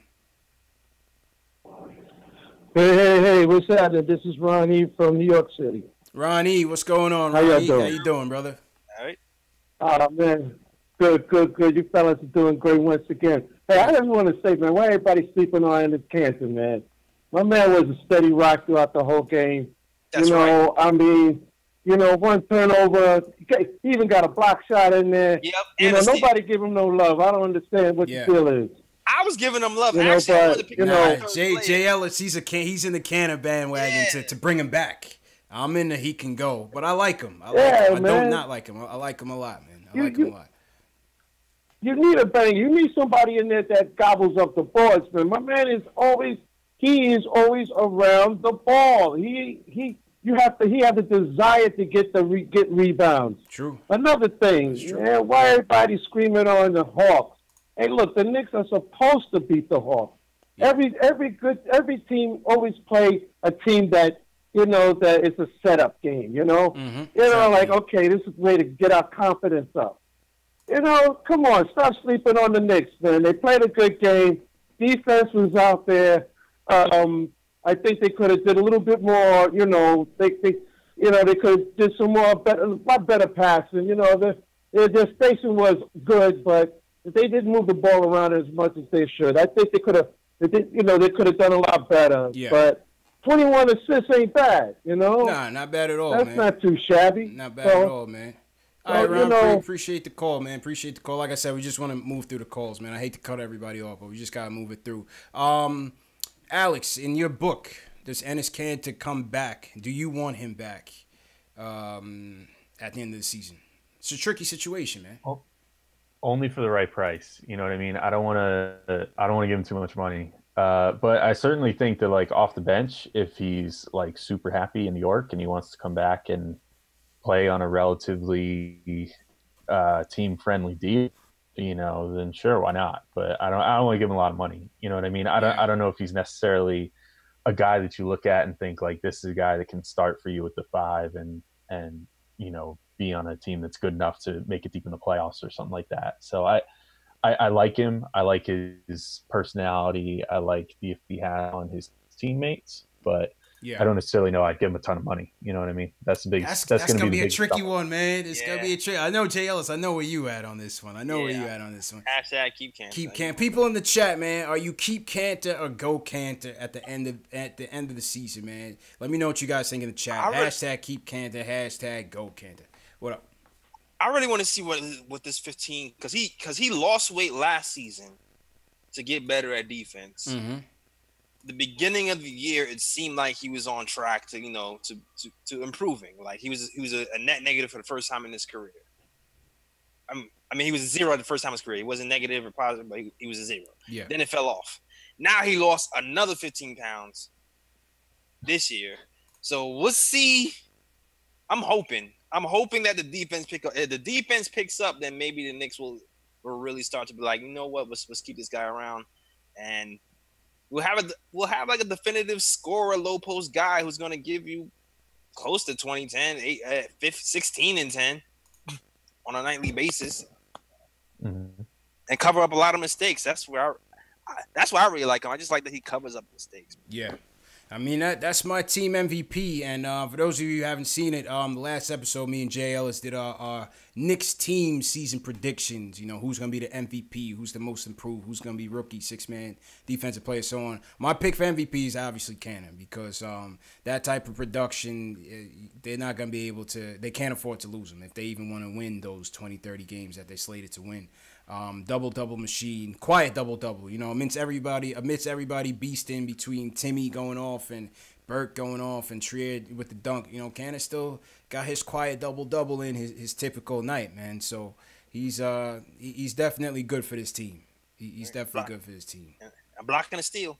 Hey, what's happening? This is Ronnie from New York City. Ronnie, what's going on, Ronnie? How you doing, brother? All right. Oh, man. Good. You fellas are doing great once again. Hey, I just want to say, man, why everybody sleeping on this Canton, man? My man was a steady rock throughout the whole game. That's right. I mean, one turnover. He even got a block shot in there. Yep. Nobody give him no love. I don't understand what the deal is. I was giving him love. Jay Ellis, he's in the Cannon bandwagon to bring him back. I'm in the he can go, but I like him. I don't not like him. I like him a lot, man. I like him a lot. You need a bang. You need somebody in there that gobbles up the boards, man. My man is always around the ball. He has the desire to get rebounds. True. Another thing, man, why everybody screaming on the Hawks? Hey, look, the Knicks are supposed to beat the Hawks. Yeah. Every team always play a team that that it's a setup game. Like, okay, this is a way to get our confidence up. Come on, stop sleeping on the Knicks, man. They played a good game. Defense was out there. I think they could have did a little bit more. They could have did some more better passing. Their spacing was good, but they didn't move the ball around as much as they should. I think they could have. They could have done a lot better. Yeah. But 21 assists ain't bad. Nah, not bad at all. That's man. Not too shabby. Not bad at all, man. All right, Ron, appreciate the call, man. Appreciate the call. Like I said, we just want to move through the calls, man. I hate to cut everybody off, but we just got to move it through. Alex, in your book, does Enes Kanter come back? Do you want him back at the end of the season? It's a tricky situation, man. Oh, only for the right price. You know what I mean? I don't want to give him too much money. But I certainly think that, like, off the bench, if he's like super happy in New York and he wants to come back and play on a relatively team-friendly deal, then sure, why not? But I don't want to give him a lot of money. You know what I mean? I don't know if he's necessarily a guy that you look at and think, like, this is a guy that can start for you with the 5 and be on a team that's good enough to make it deep in the playoffs or something like that. So I like him. I like his personality. I like the he has on his teammates, but I don't necessarily know I'd give him a ton of money. You know what I mean? That's going to be a tricky one, man. It's going to be a trick. I know, Jay Ellis, I know where you at on this one. Hashtag keep Kanter. Keep Kanter. People in the chat, man, are you keep Kanter or go Kanter at the end of the season, man? Let me know what you guys think in the chat. Hashtag keep Kanter. Hashtag go Kanter. What up? I really want to see what this 15 because he lost weight last season to get better at defense. Mm-hmm. the beginning of the year, it seemed like he was on track to, to improving. Like he was a net negative for the first time in his career. I mean, he was a 0 the first time in his career. He wasn't negative or positive, but he was a 0. Yeah. Then it fell off. Now he lost another 15 pounds this year. So we'll see. I'm hoping that the defense pick up. If the defense picks up, then maybe the Knicks will really start to be like, you know what, let's keep this guy around, and we'll have like a definitive scorer, low post guy who's going to give you close to 20, 10, 8, 16 and 10 on a nightly basis, and cover up a lot of mistakes. That's why I really like him. I just like that he covers up mistakes. Yeah. I mean, that's my team MVP. And for those of you who haven't seen it, the last episode, me and Jay Ellis did our Knicks team season predictions. You know, who's going to be the MVP, who's the most improved, who's going to be rookie, 6-man, defensive player, so on. My pick for MVP is obviously Cannon because that type of production, they're not going to be able to – they can't afford to lose them if they even want to win those 20, 30 games that they slated to win. Double machine, quiet double, you know, amidst everybody beasting between Timmy going off and Burke going off and Trier with the dunk. You know, Cannon still got his quiet double in his typical night, man. So he's definitely good for this team. He's definitely good for this team. A block and a steal.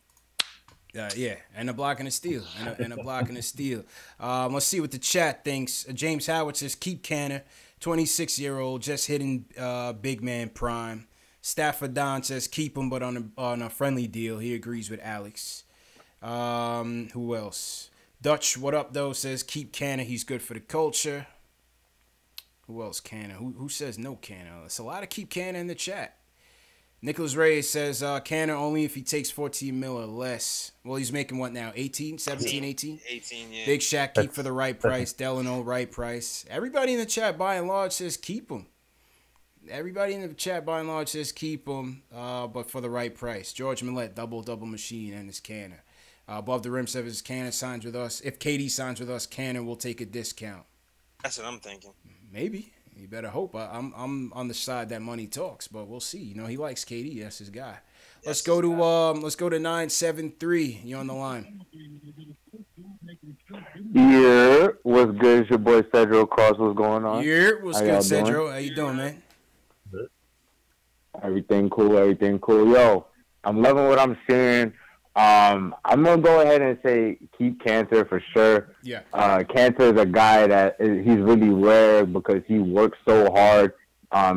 Yeah, and a block and a steal, and a block and a steal. Let's see what the chat thinks. James Howard says keep Cannon. 26-year-old, just hitting big man prime. Stafford Don says keep him, but on a friendly deal. He agrees with Alex. Who else? Dutch, what up, though, says keep Cannon. He's good for the culture. Who else, Cannon? Who says no Cannon? It's a lot of keep Cannon in the chat. Nicholas Reyes says Cannon only if he takes 14 mil or less. Well, he's making what now? 18? 17, 18? 18, yeah. Big Shaq, keep for the right price. Delano, right price. Everybody in the chat, by and large, says keep him. Everybody in the chat, by and large, says keep him, but for the right price. George Millette, double machine, and his Cannon. Above the Rim says Cannon signs with us. If KD signs with us, Cannon will take a discount. That's what I'm thinking. Maybe. You better hope. I'm on the side that money talks, but we'll see. You know, he likes KD. That's his guy. Let's go to 973. You on the line? Yeah, what's good? It's your boy Cedro Cross. What's going on? Yeah, what's good, Cedro? How you doing, man? Everything cool. Yo, I'm loving what I'm seeing. I'm gonna go ahead and say keep Cantor for sure. Yeah. Cantor is a guy that he's really rare because he works so hard.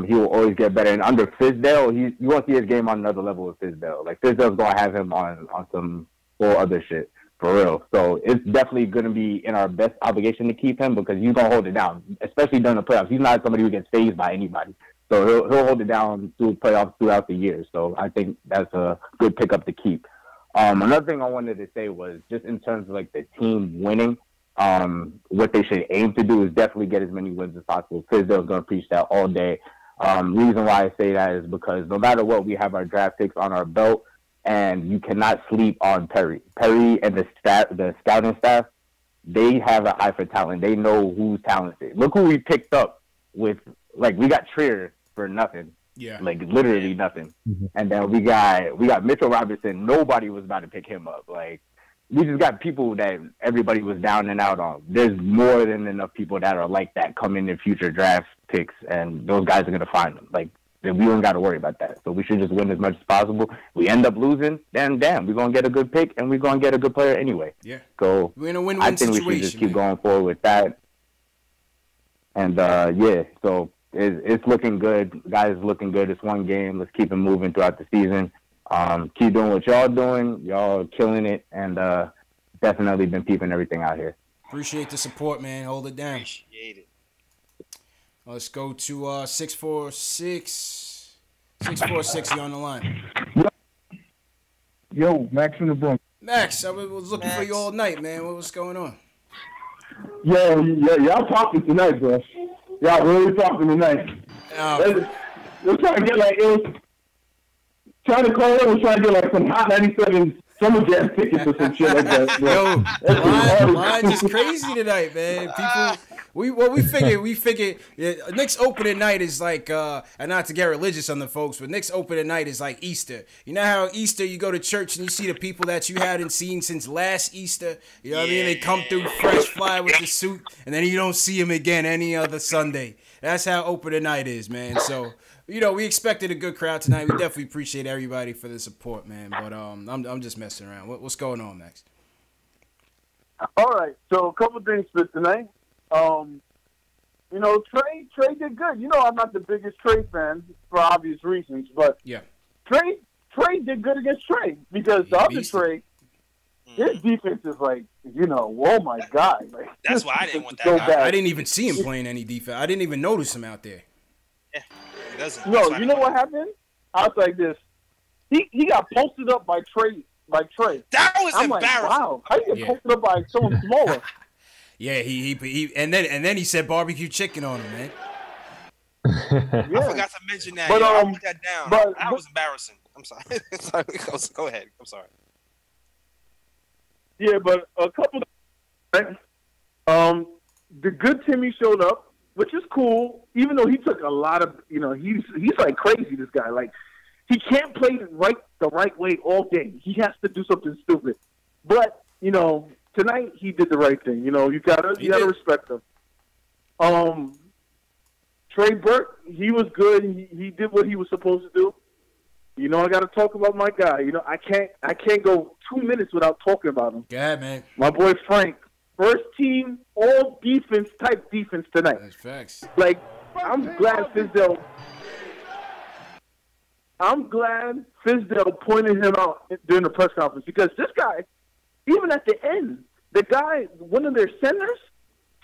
He will always get better. And under Fizdale, you won't see his game on another level with Fizdale. Like Fizdale's gonna have him on some full other shit for real. So it's definitely gonna be in our best obligation to keep him because he's gonna hold it down, especially during the playoffs. He's not somebody who gets fazed by anybody. So he'll hold it down through playoffs throughout the year. So I think that's a good pickup to keep. Another thing I wanted to say was just in terms of like the team winning, what they should aim to do is definitely get as many wins as possible. Fizdale's going to preach that all day. Reason why I say that is because no matter what, we have our draft picks on our belt, and you cannot sleep on Perry. Perry and the scouting staff, they have an eye for talent. They know who's talented. Look who we picked up with, like, we got Trier for nothing. Yeah. Like, literally nothing. Mm-hmm. And then we got Mitchell Robinson. Nobody was about to pick him up. Like, we just got people that everybody was down and out on. There's more than enough people that are like that coming in future draft picks, and those guys are going to find them. Like, we don't got to worry about that. So we should just win as much as possible. We end up losing, then damn, we're going to get a good pick, and we're going to get a good player anyway. Yeah. So we're in a win-win I think situation, we should just keep going forward with that. And, yeah, so it's looking good. Guys, looking good. It's one game. Let's keep it moving throughout the season. Keep doing what y'all doing. Y'all killing it, and definitely been peeping everything out here. Appreciate the support, man. Hold it down. Appreciate it. Let's go to 646. 646, you on the line. Yo, Max from the Bronx. Max, I was looking for you all night, man. What's going on? Yeah, y'all talking tonight, bro. Y'all really talking tonight. They're trying to get like, trying to call in and trying to get like some Hot 97 Summer Jam tickets or some shit like that. Yo, the line is crazy tonight, man. People, we figured Knicks opening night is like and not to get religious on the folks, but Knicks opening night is like Easter. You know how Easter you go to church and you see the people that you hadn't seen since last Easter. You know what I mean? They come through fresh, fly with the suit, and then you don't see them again any other Sunday. That's how opening night is, man. So. We expected a good crowd tonight. We definitely appreciate everybody for the support, man. But I'm just messing around. What's going on, Max? All right. So a couple things for tonight. Trey did good. I'm not the biggest Trey fan for obvious reasons, but yeah, Trey did good against Trey because the other Trey, his defense is like, oh my God. Like, that's why I didn't want that so guy. bad. I didn't even see him playing any defense. I didn't even notice him out there. Yeah. No, you know what happened? I was like this. He got posted up by Trey. That was I'm embarrassing. Like, wow, how you get posted up by someone smaller? Yeah, he and then he said barbecue chicken on him, man. I forgot to mention that. But, I put that down. That was embarrassing. I'm sorry. Go ahead. I'm sorry. Yeah, but a couple. The good Timmy showed up, which is cool, even though he took a lot of, he's like crazy, this guy. Like, he can't play the right way all day. He has to do something stupid. But, tonight he did the right thing. You gotta respect him. Trey Burke, he was good. He did what he was supposed to do. I gotta talk about my guy. I can't go 2 minutes without talking about him. Go ahead, man. My boy Frank. First team, all defense type defense tonight. That's facts. Like, I'm glad Fizdale pointed him out during the press conference because this guy, even at the end, one of their centers,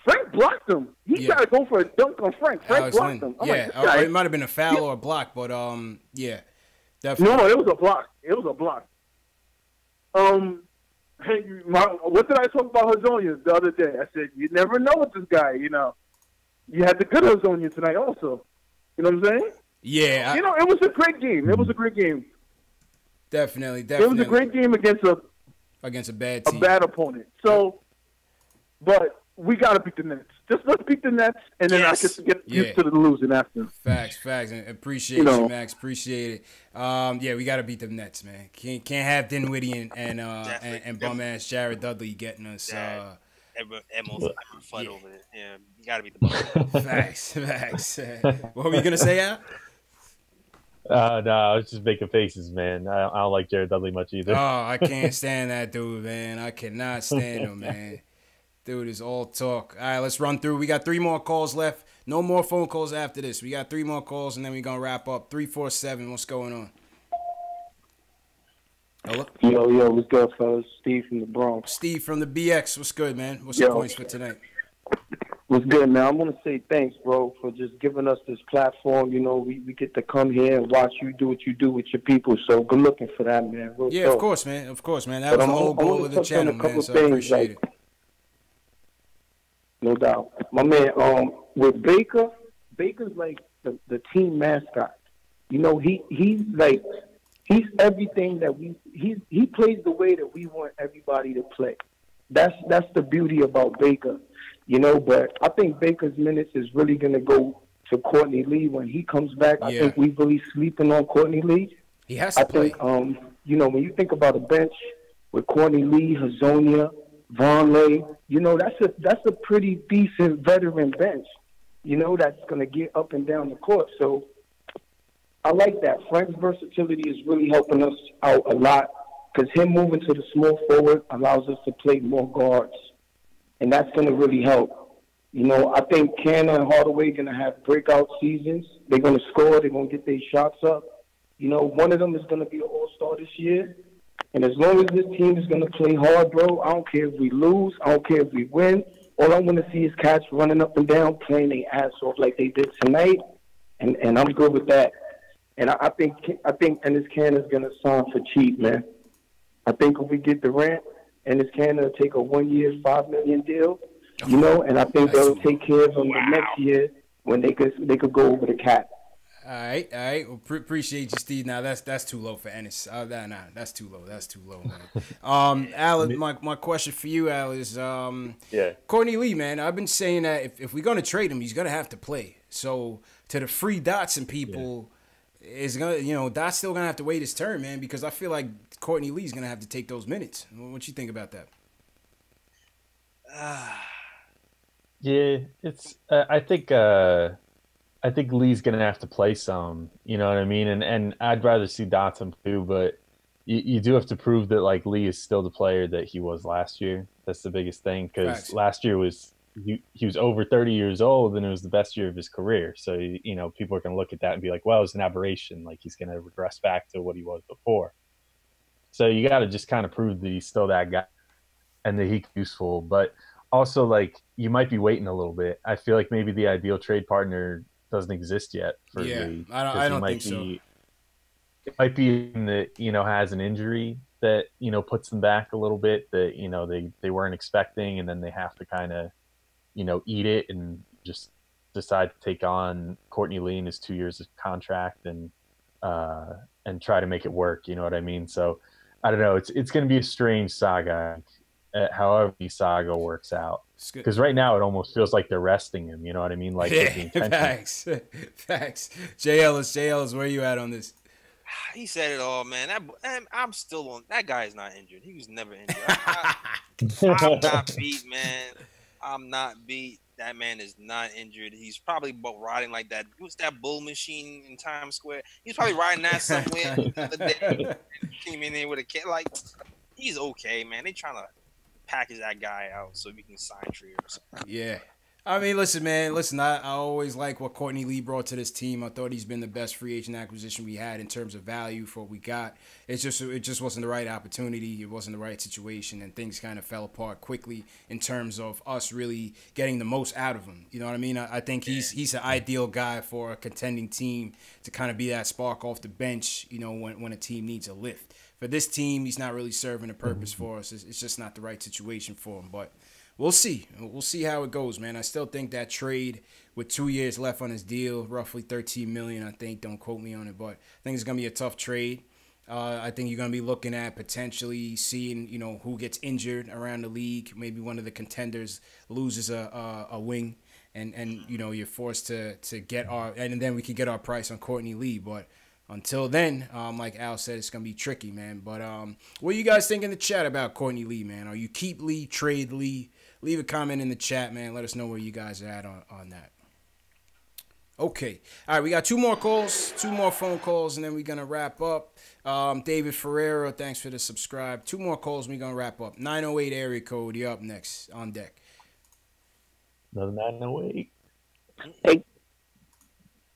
Frank blocked him. He tried to go for a dunk on Frank. Frank blocked him. It might have been a foul or a block, but yeah, definitely. No, it was a block. Hey, what did I talk about Hazonia the other day? I said, you never know with this guy, You had the good Hazonia tonight also. You know what I'm saying? Yeah. It was a great game. Definitely. It was a great game against a bad team. A bad opponent. So, but we got to beat the Nets. Just let's beat the Nets, and then I get used to the losing after. Facts. And appreciate you, Max. Appreciate it. We got to beat the Nets, man. Can't have Dinwiddie and bum ass Jared Dudley getting us. Over there. Yeah, you got to beat the Bucks. Facts. What were you gonna say, Al? No, I was just making faces, man. I don't like Jared Dudley much either. Oh, I can't stand that dude, man. I cannot stand him, man. Dude is all talk. All right, let's run through. We got 3 more calls left. No more phone calls after this. We got 3 more calls, and then we're going to wrap up. 347, what's going on? Hello? Yo, what's good, fellas? Steve from the Bronx. Steve from the BX. What's good, man? What's the points for tonight? What's good, man? I want to say thanks, bro, for just giving us this platform. We get to come here and watch you do what you do with your people. So good looking for that, man. Real of course, man. That was the whole goal of the channel, man. So I appreciate it. No doubt. My man, with Baker's like the team mascot. He's everything that he plays the way that we want everybody to play. That's the beauty about Baker. But I think Baker's minutes is really going to go to Courtney Lee when he comes back. I think we really sleeping on Courtney Lee. He has to play. I think, when you think about a bench with Courtney Lee, Hazonia, Vonleh, that's a pretty decent veteran bench, that's going to get up and down the court. So I like that. Frank's versatility is really helping us out a lot because him moving to the small forward allows us to play more guards, and that's going to really help. I think Canna and Hardaway going to have breakout seasons. They're going to score. They're going to get their shots up. One of them is going to be an all-star this year. And as long as this team is going to play hard, bro, I don't care if we lose. I don't care if we win. All I want to see is cats running up and down, playing their ass off like they did tonight. And I'm good with that. And I think Ennis Canna is going to sign for cheap, man. I think if we get Durant, Ennis Canna will take a 1-year, $5 million deal, and I think they'll take care of him the next year when they could go over the cap. All right. Well, appreciate you, Steve. Now that's too low for Ennis. Nah, that's too low. That's too low, man. Al, my question for you, Al, is Courtney Lee, man. I've been saying that if we're gonna trade him, he's gonna have to play. So to the free Dots and people, is gonna Dot's still gonna have to wait his turn, man, because I feel like Courtney Lee's gonna have to take those minutes. What you think about that? Yeah, it's. I think Lee's gonna have to play some. You know what I mean? And I'd rather see Dotson too, but you do have to prove that like Lee is still the player that he was last year. That's the biggest thing, because last year was he was over 30 years old and it was the best year of his career. So people are gonna look at that and be like, well, it's an aberration. Like he's gonna regress back to what he was before. So you got to just kind of prove that he's still that guy and that he's useful. But also, like, you might be waiting a little bit. I feel like maybe the ideal trade partner doesn't exist yet for Lee. I don't think so. It might be that, has an injury that, puts them back a little bit that, they weren't expecting, and then they have to kind of, eat it and just decide to take on Courtney Lee and his 2 years of contract and try to make it work. You know what I mean? So I don't know. It's going to be a strange saga, however the saga works out. Because right now it almost feels like they're resting him. You know what I mean? Like facts. Jay Ellis, where you at on this? He said it all, man. I'm still on. That guy is not injured. He was never injured. I'm not beat, man. I'm not beat. That man is not injured. He's probably riding like that. What's that bull machine in Times Square? He's probably riding that somewhere. The day came in there with a kid. Like, he's okay, man. They trying to package that guy out so we can sign Trier or something. Yeah. I mean, listen, man. I always like what Courtney Lee brought to this team. I thought he's been the best free agent acquisition we had in terms of value for what we got. It just wasn't the right opportunity. It wasn't the right situation, and things kind of fell apart quickly in terms of us really getting the most out of him. You know what I mean? I think he's an ideal guy for a contending team to kind of be that spark off the bench, when a team needs a lift. For this team, he's not really serving a purpose for us. It's just not the right situation for him, but we'll see. We'll see how it goes, man. I still think that trade with 2 years left on his deal, roughly $13 million, I think. Don't quote me on it, but I think it's going to be a tough trade. I think you're going to be looking at potentially seeing, who gets injured around the league. Maybe one of the contenders loses a wing, and you're forced to get and then we can get our price on Courtney Lee. But until then, like Al said, it's going to be tricky, man. But what do you guys think in the chat about Courtney Lee, man? Are you keep Lee, trade Lee? Leave a comment in the chat, man. Let us know where you guys are at on that. Okay. All right, we got two more phone calls, and then we're going to wrap up. David Ferreira, thanks for the subscribe. Two more calls, and we're going to wrap up. 908 area code, you're up next on deck. Another 908.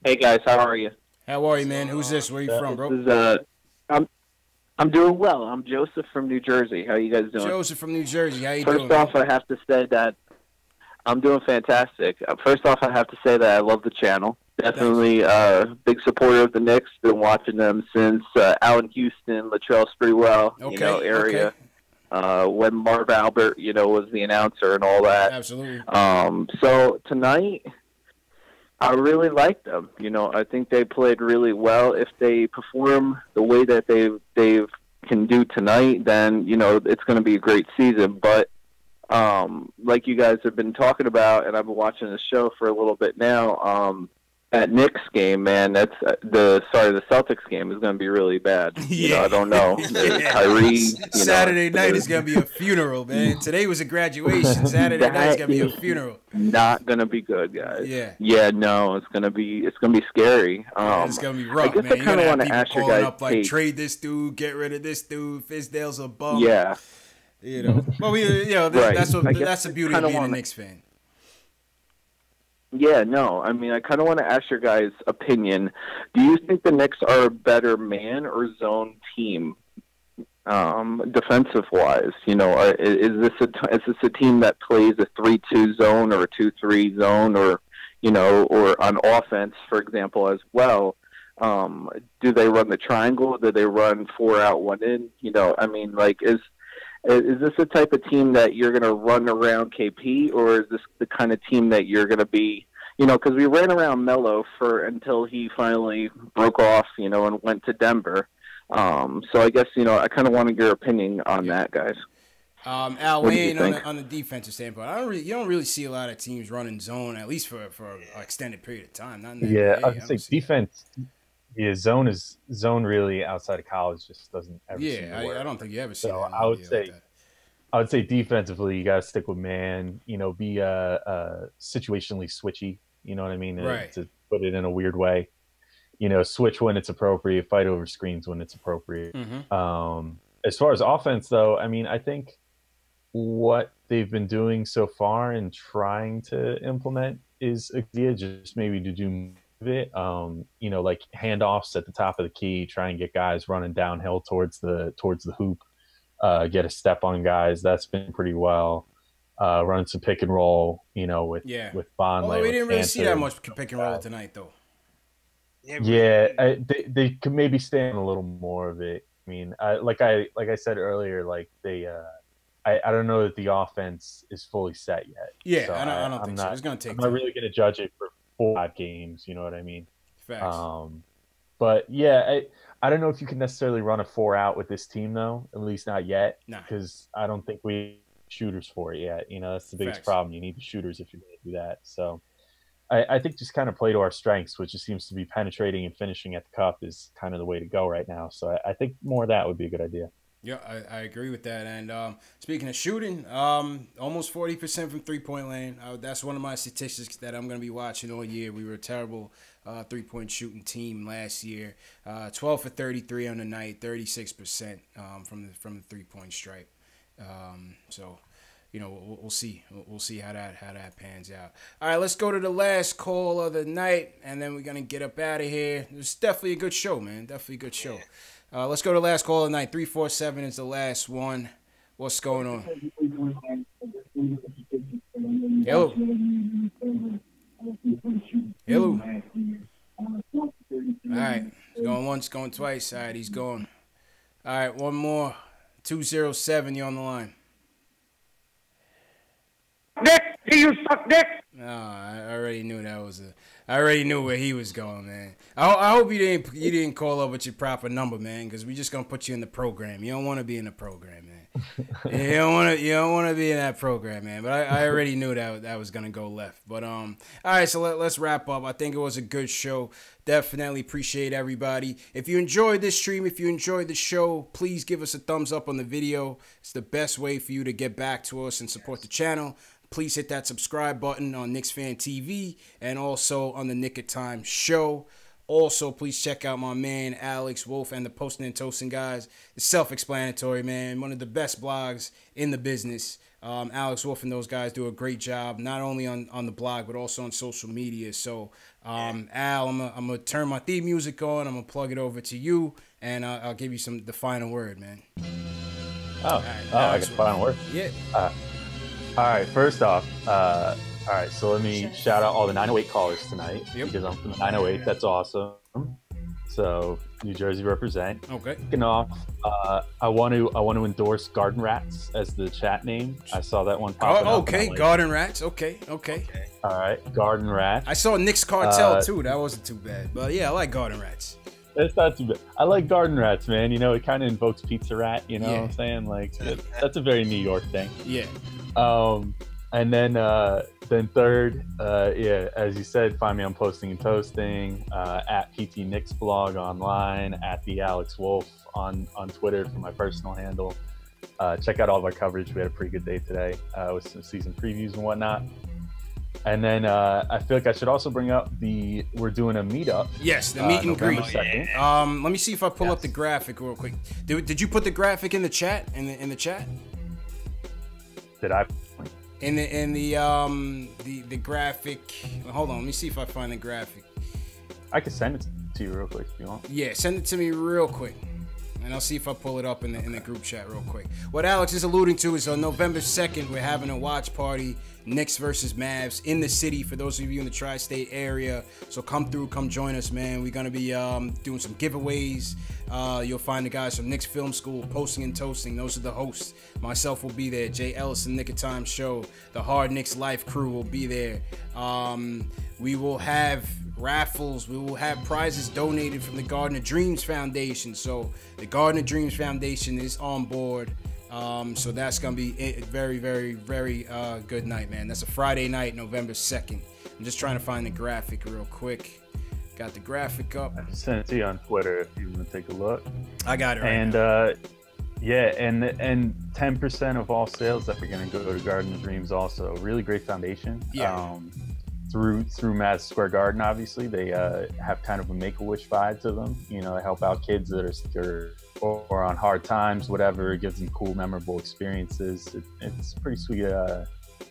Hey, guys, how are you? How are you, man? Who's this? Where you from, bro? This is, I'm doing well. I'm Joseph from New Jersey. How you guys doing? Joseph from New Jersey. How you doing? First off, I have to say that I'm doing fantastic. First off, I have to say that I love the channel. Definitely a big supporter of the Knicks. Been watching them since Allen Houston, Latrell Sprewell, area. When Marv Albert, was the announcer and all that. Absolutely. So tonight, I really like them. I think they played really well. If they perform the way that they can do tonight, then, it's going to be a great season. But like you guys have been talking about, and I've been watching the show for a little bit now, that Knicks game, man, the Celtics game is going to be really bad. I don't know. Kyrie. Saturday night is going to be a funeral, man. Today was a graduation. Saturday night is going to be a funeral. Not going to be good, guys. Yeah. Yeah, no, it's going to be scary. It's going to be rough, man. You're going to have people calling up like, trade this dude, get rid of this dude, Fizdale's a bum. Yeah. Well, right. that's the beauty of being a Knicks fan. Yeah, no. I mean, I kind of want to ask your guys' opinion. Do you think the Knicks are a better man or zone team, defensive-wise? Is this a team that plays a 3-2 zone or a 2-3 zone, or on offense, for example, as well? Do they run the triangle? Do they run 4 out, 1 in? Is this the type of team that you're going to run around KP, or is this the kind of team that you're going to be, because we ran around Melo until he finally broke off, and went to Denver. So I guess, I kind of wanted your opinion on that, guys. Al, What do you weighing think? on the defensive standpoint, you don't really see a lot of teams running zone, at least for an extended period of time. Not in the Yeah, NBA. I would say defense. Yeah, zone really outside of college just doesn't ever seem to work. I don't think you ever see So that. I would say defensively, you gotta stick with man. Be situationally switchy. You know what I mean? Right. To put it in a weird way. Switch when it's appropriate, fight over screens when it's appropriate. Mm-hmm. As far as offense, though, I mean, I think what they've been doing so far and trying to implement is a idea just maybe to do it. Like handoffs at the top of the key, try and get guys running downhill towards the hoop, get a step on guys. That's been pretty well. Running some pick and roll, with Bond. Well, we didn't really see that much pick and roll tonight, though. They could maybe stand a little more of it. I mean, like I said earlier, like I don't know that the offense is fully set yet. Yeah, so I don't think so. It's gonna take. I'm not really gonna judge it for 4 or 5 games. You know what I mean? Facts. But yeah, I don't know if you can necessarily run a 4 out with this team though. At least not yet. Nah. Because I don't think we have shooters for it yet. That's the biggest Facts. problem. You need the shooters if you're going to do that. So I think just kind of play to our strengths, which just seems to be penetrating and finishing at the cup is kind of the way to go right now. So I think more of that would be a good idea. Yeah, I agree with that. And speaking of shooting, almost 40% from three-point lane. That's one of my statistics that I'm going to be watching all year. We were a terrible three-point shooting team last year. 12 for 33 on the night, 36% from the three-point stripe. So, we'll see. We'll see how that pans out. All right, let's go to the last call of the night, and then we're going to get up out of here. It's definitely a good show, man. Definitely a good show. Let's go to the last call of the night. 347 is the last one. What's going on? Hello. Hello. All right. He's going once, going twice. All right, he's going. All right, one more. 207, you're on the line. Nick, you suck, Nick. No, I already knew that was I already knew where he was going, man. I hope you didn't call up with your proper number, man, because we just gonna put you in the program. You don't want to be in the program, man. you don't want to be in that program, man. But I already knew that was gonna go left. But all right, so let's wrap up. I think it was a good show. Definitely appreciate everybody. If you enjoyed this stream, if you enjoyed the show, please give us a thumbs up on the video. It's the best way for you to get back to us and support the channel. Please hit that subscribe button on Knicks Fan TV and also on the Nick of Time show. Also, please check out my man Alex Wolf and the Posting and Toasting guys. It's self-explanatory, man. One of the best blogs in the business. Alex Wolf and those guys do a great job, not only on the blog, but also on social media. So, Al, I'm going to turn my theme music on. I'm going to plug it over to you, and I'll give you the final word, man. Right, I got the final word? Yeah. All right, first off, all right, so let me shout out all the 908 callers tonight because I'm from the 908. That's awesome. So New Jersey represent. Okay. Kicking off, I want to endorse Garden Rats as the chat name. I saw that one pop up. Okay, Garden Rats. Okay. All right, Garden Rats. I saw Knicks Cartel too. That wasn't too bad. But yeah, I like Garden Rats. It's not too bad. I like Garden Rats, man. It kind of invokes Pizza Rat. You know what I'm saying? Like that's a very New York thing. Yeah. And then third, as you said, find me on Posting and Toasting, at PT Knicks blog online, at the Alex Wolf on Twitter for my personal handle. Check out all of our coverage. We had a pretty good day today with some season previews and whatnot. And then I feel like I should also bring up we're doing a meetup. Yes, the meet and greet. 2nd. Let me see if I pull up the graphic real quick. Did you put the graphic in the chat? In the chat? Did I? In the graphic. Hold on, let me see if I find the graphic. I can send it to you real quick if you want. Yeah, send it to me real quick, and I'll see if I pull it up in the group chat real quick. What Alex is alluding to is on November 2nd, we're having a watch party Knicks versus Mavs in the city for those of you in the tri-state area. So come through, come join us, man. We're gonna be doing some giveaways. You'll find the guys from Knicks Film School, Posting and Toasting. Those are the hosts. Myself will be there. Jay Ellis and Nick of Time Show. The Hard Knicks Life crew will be there. We will have raffles. We will have prizes donated from the Garden of Dreams Foundation. So the Garden of Dreams Foundation is on board. So that's gonna be a very, very, very good night, man. That's a Friday night, November 2nd. I'm just trying to find the graphic real quick. Got the graphic up. I sent it to you on Twitter if you want to take a look. I got it right and now. Yeah, and 10% of all sales that are going to go to Garden of Dreams also. Really great foundation. Yeah. Through Madison Square Garden, obviously, they have kind of a Make-A-Wish vibe to them. You know, they help out kids that are or on hard times, whatever. It gives them cool, memorable experiences. It's pretty sweet.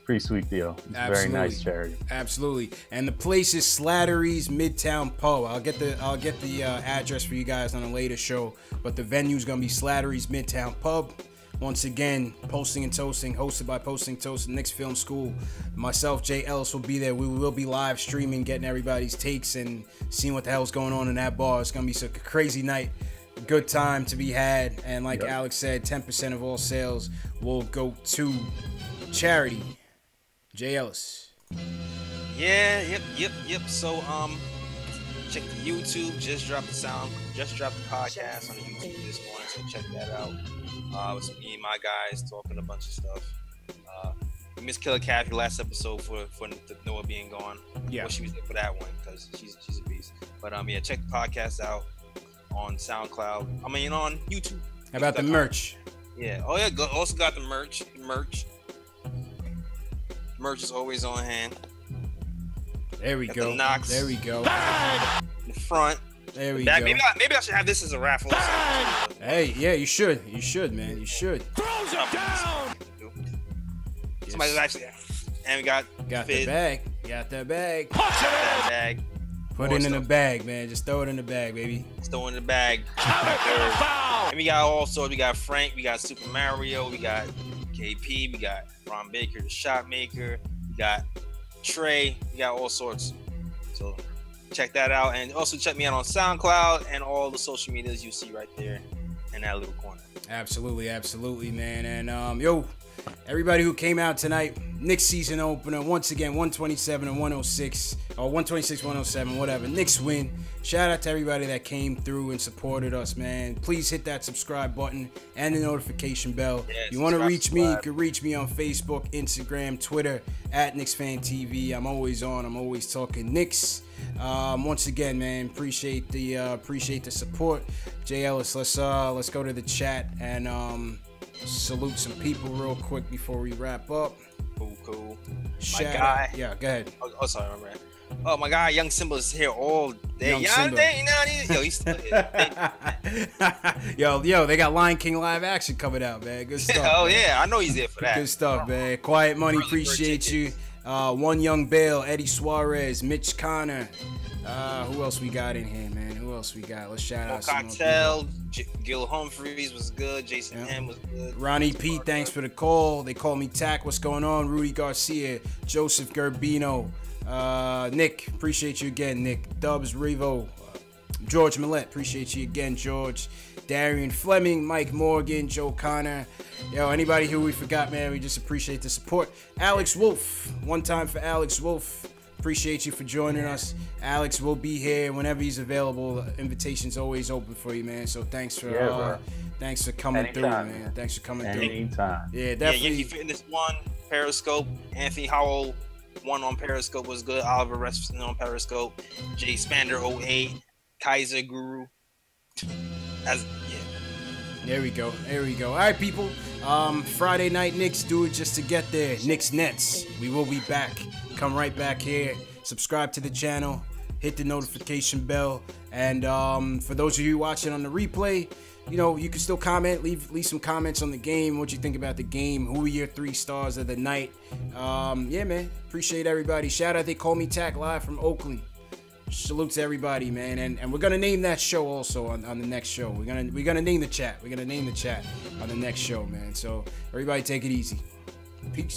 Pretty sweet deal. It's a very nice charity. Absolutely. And the place is Slattery's Midtown Pub. I'll get the address for you guys on a later show. But the venue's gonna be Slattery's Midtown Pub. Once again, Posting and Toasting, hosted by Posting and Toasting, Knicks Film School. Myself, Jay Ellis, will be there. We will be live streaming, getting everybody's takes and seeing what the hell's going on in that bar. It's gonna be such a crazy night. Good time to be had. And like Alex said, 10% of all sales will go to charity. Jay Ellis. Yeah, yep. So check the YouTube. Just dropped the podcast on the YouTube this morning, so check that out. It's me and my guys talking a bunch of stuff. We missed Killer Kathy last episode for Noah being gone. Yeah. Well, she was there for that one because she's a beast. But yeah, check the podcast out on SoundCloud. I mean on YouTube. How about the merch? Yeah. Oh yeah. Also got the merch. Merch is always on hand. There we go. The Knox. There we go. Bag in the front. There we Bag. go. Maybe I should have this as a raffle. Hey, yeah, you should. You should, man. You should. Throws him down. Somebody's actually. And we got the bag. Got that bag. Punch it in. Bag. Put it in the bag, man. Just throw it in the bag, baby. Just throw it in the bag. And we got all sorts. We got Frank. We got Super Mario. We got KP. We got Ron Baker, the shot maker. We got Trey. We got all sorts. So check that out. And also check me out on SoundCloud and all the social medias you see right there in that little corner. Absolutely, man. And yo, everybody who came out tonight, Knicks season opener, once again, 127 and 106, or 126, 107, whatever. Knicks win. Shout out to everybody that came through and supported us, man. Please hit that subscribe button and the notification bell. Yeah, you want to reach me, you can reach me on Facebook, Instagram, Twitter, at KnicksFanTV. I'm always on. I'm always talking Knicks. Once again, man, appreciate the support. Jay Ellis, let's go to the chat and salute some people real quick before we wrap up. Cool. Shout my guy. Out. Yeah, go ahead. Oh, sorry, my man. Oh, my guy, Young Simba's here all day. Young Simba. Yo, he's still here. yo, they got Lion King live action coming out, man. Good stuff. Oh, yeah, I know he's there for that. Good stuff, man. Quiet Money, appreciate you. One Young Bale, Eddie Suarez, Mitch Connor. Who else we got in here, man? Who else we got? Let's shout out some Cocktail, Gil Humphreys was good. Jason M was good. Ronnie P, thanks for the call. They call me Tack. What's going on? Rudy Garcia, Joseph Gerbino, Nick, appreciate you again, Nick. Dubs Revo, George Millette, appreciate you again, George. Darian Fleming, Mike Morgan, Joe Connor. Yo, anybody who we forgot, man, we just appreciate the support. Alex Wolf, one time for Alex Wolf. Appreciate you for joining us. Alex will be here whenever he's available. The invitation's always open for you, man. So thanks for coming through, man. Thanks for coming through. Anytime. Yeah, definitely. Yeah, Yankee Fitness 1, Periscope. Anthony Howell 1 on Periscope was good. Oliver Reston on Periscope. Jay Spander 08. Kaiser Guru. There we go. All right, people. Friday night Knicks, do it just to get there. Knicks Nets. We will be back. Come right back here. Subscribe to the channel. Hit the notification bell. And for those of you watching on the replay, you know, you can still comment. Leave some comments on the game. What you think about the game. Who are your 3 stars of the night? Yeah, man. Appreciate everybody. Shout out, They Call Me Tack, live from Oakland. Salute to everybody, man. And we're gonna name that show also on the next show. We're gonna name the chat. We're gonna name the chat on the next show, man. So everybody take it easy. Peace.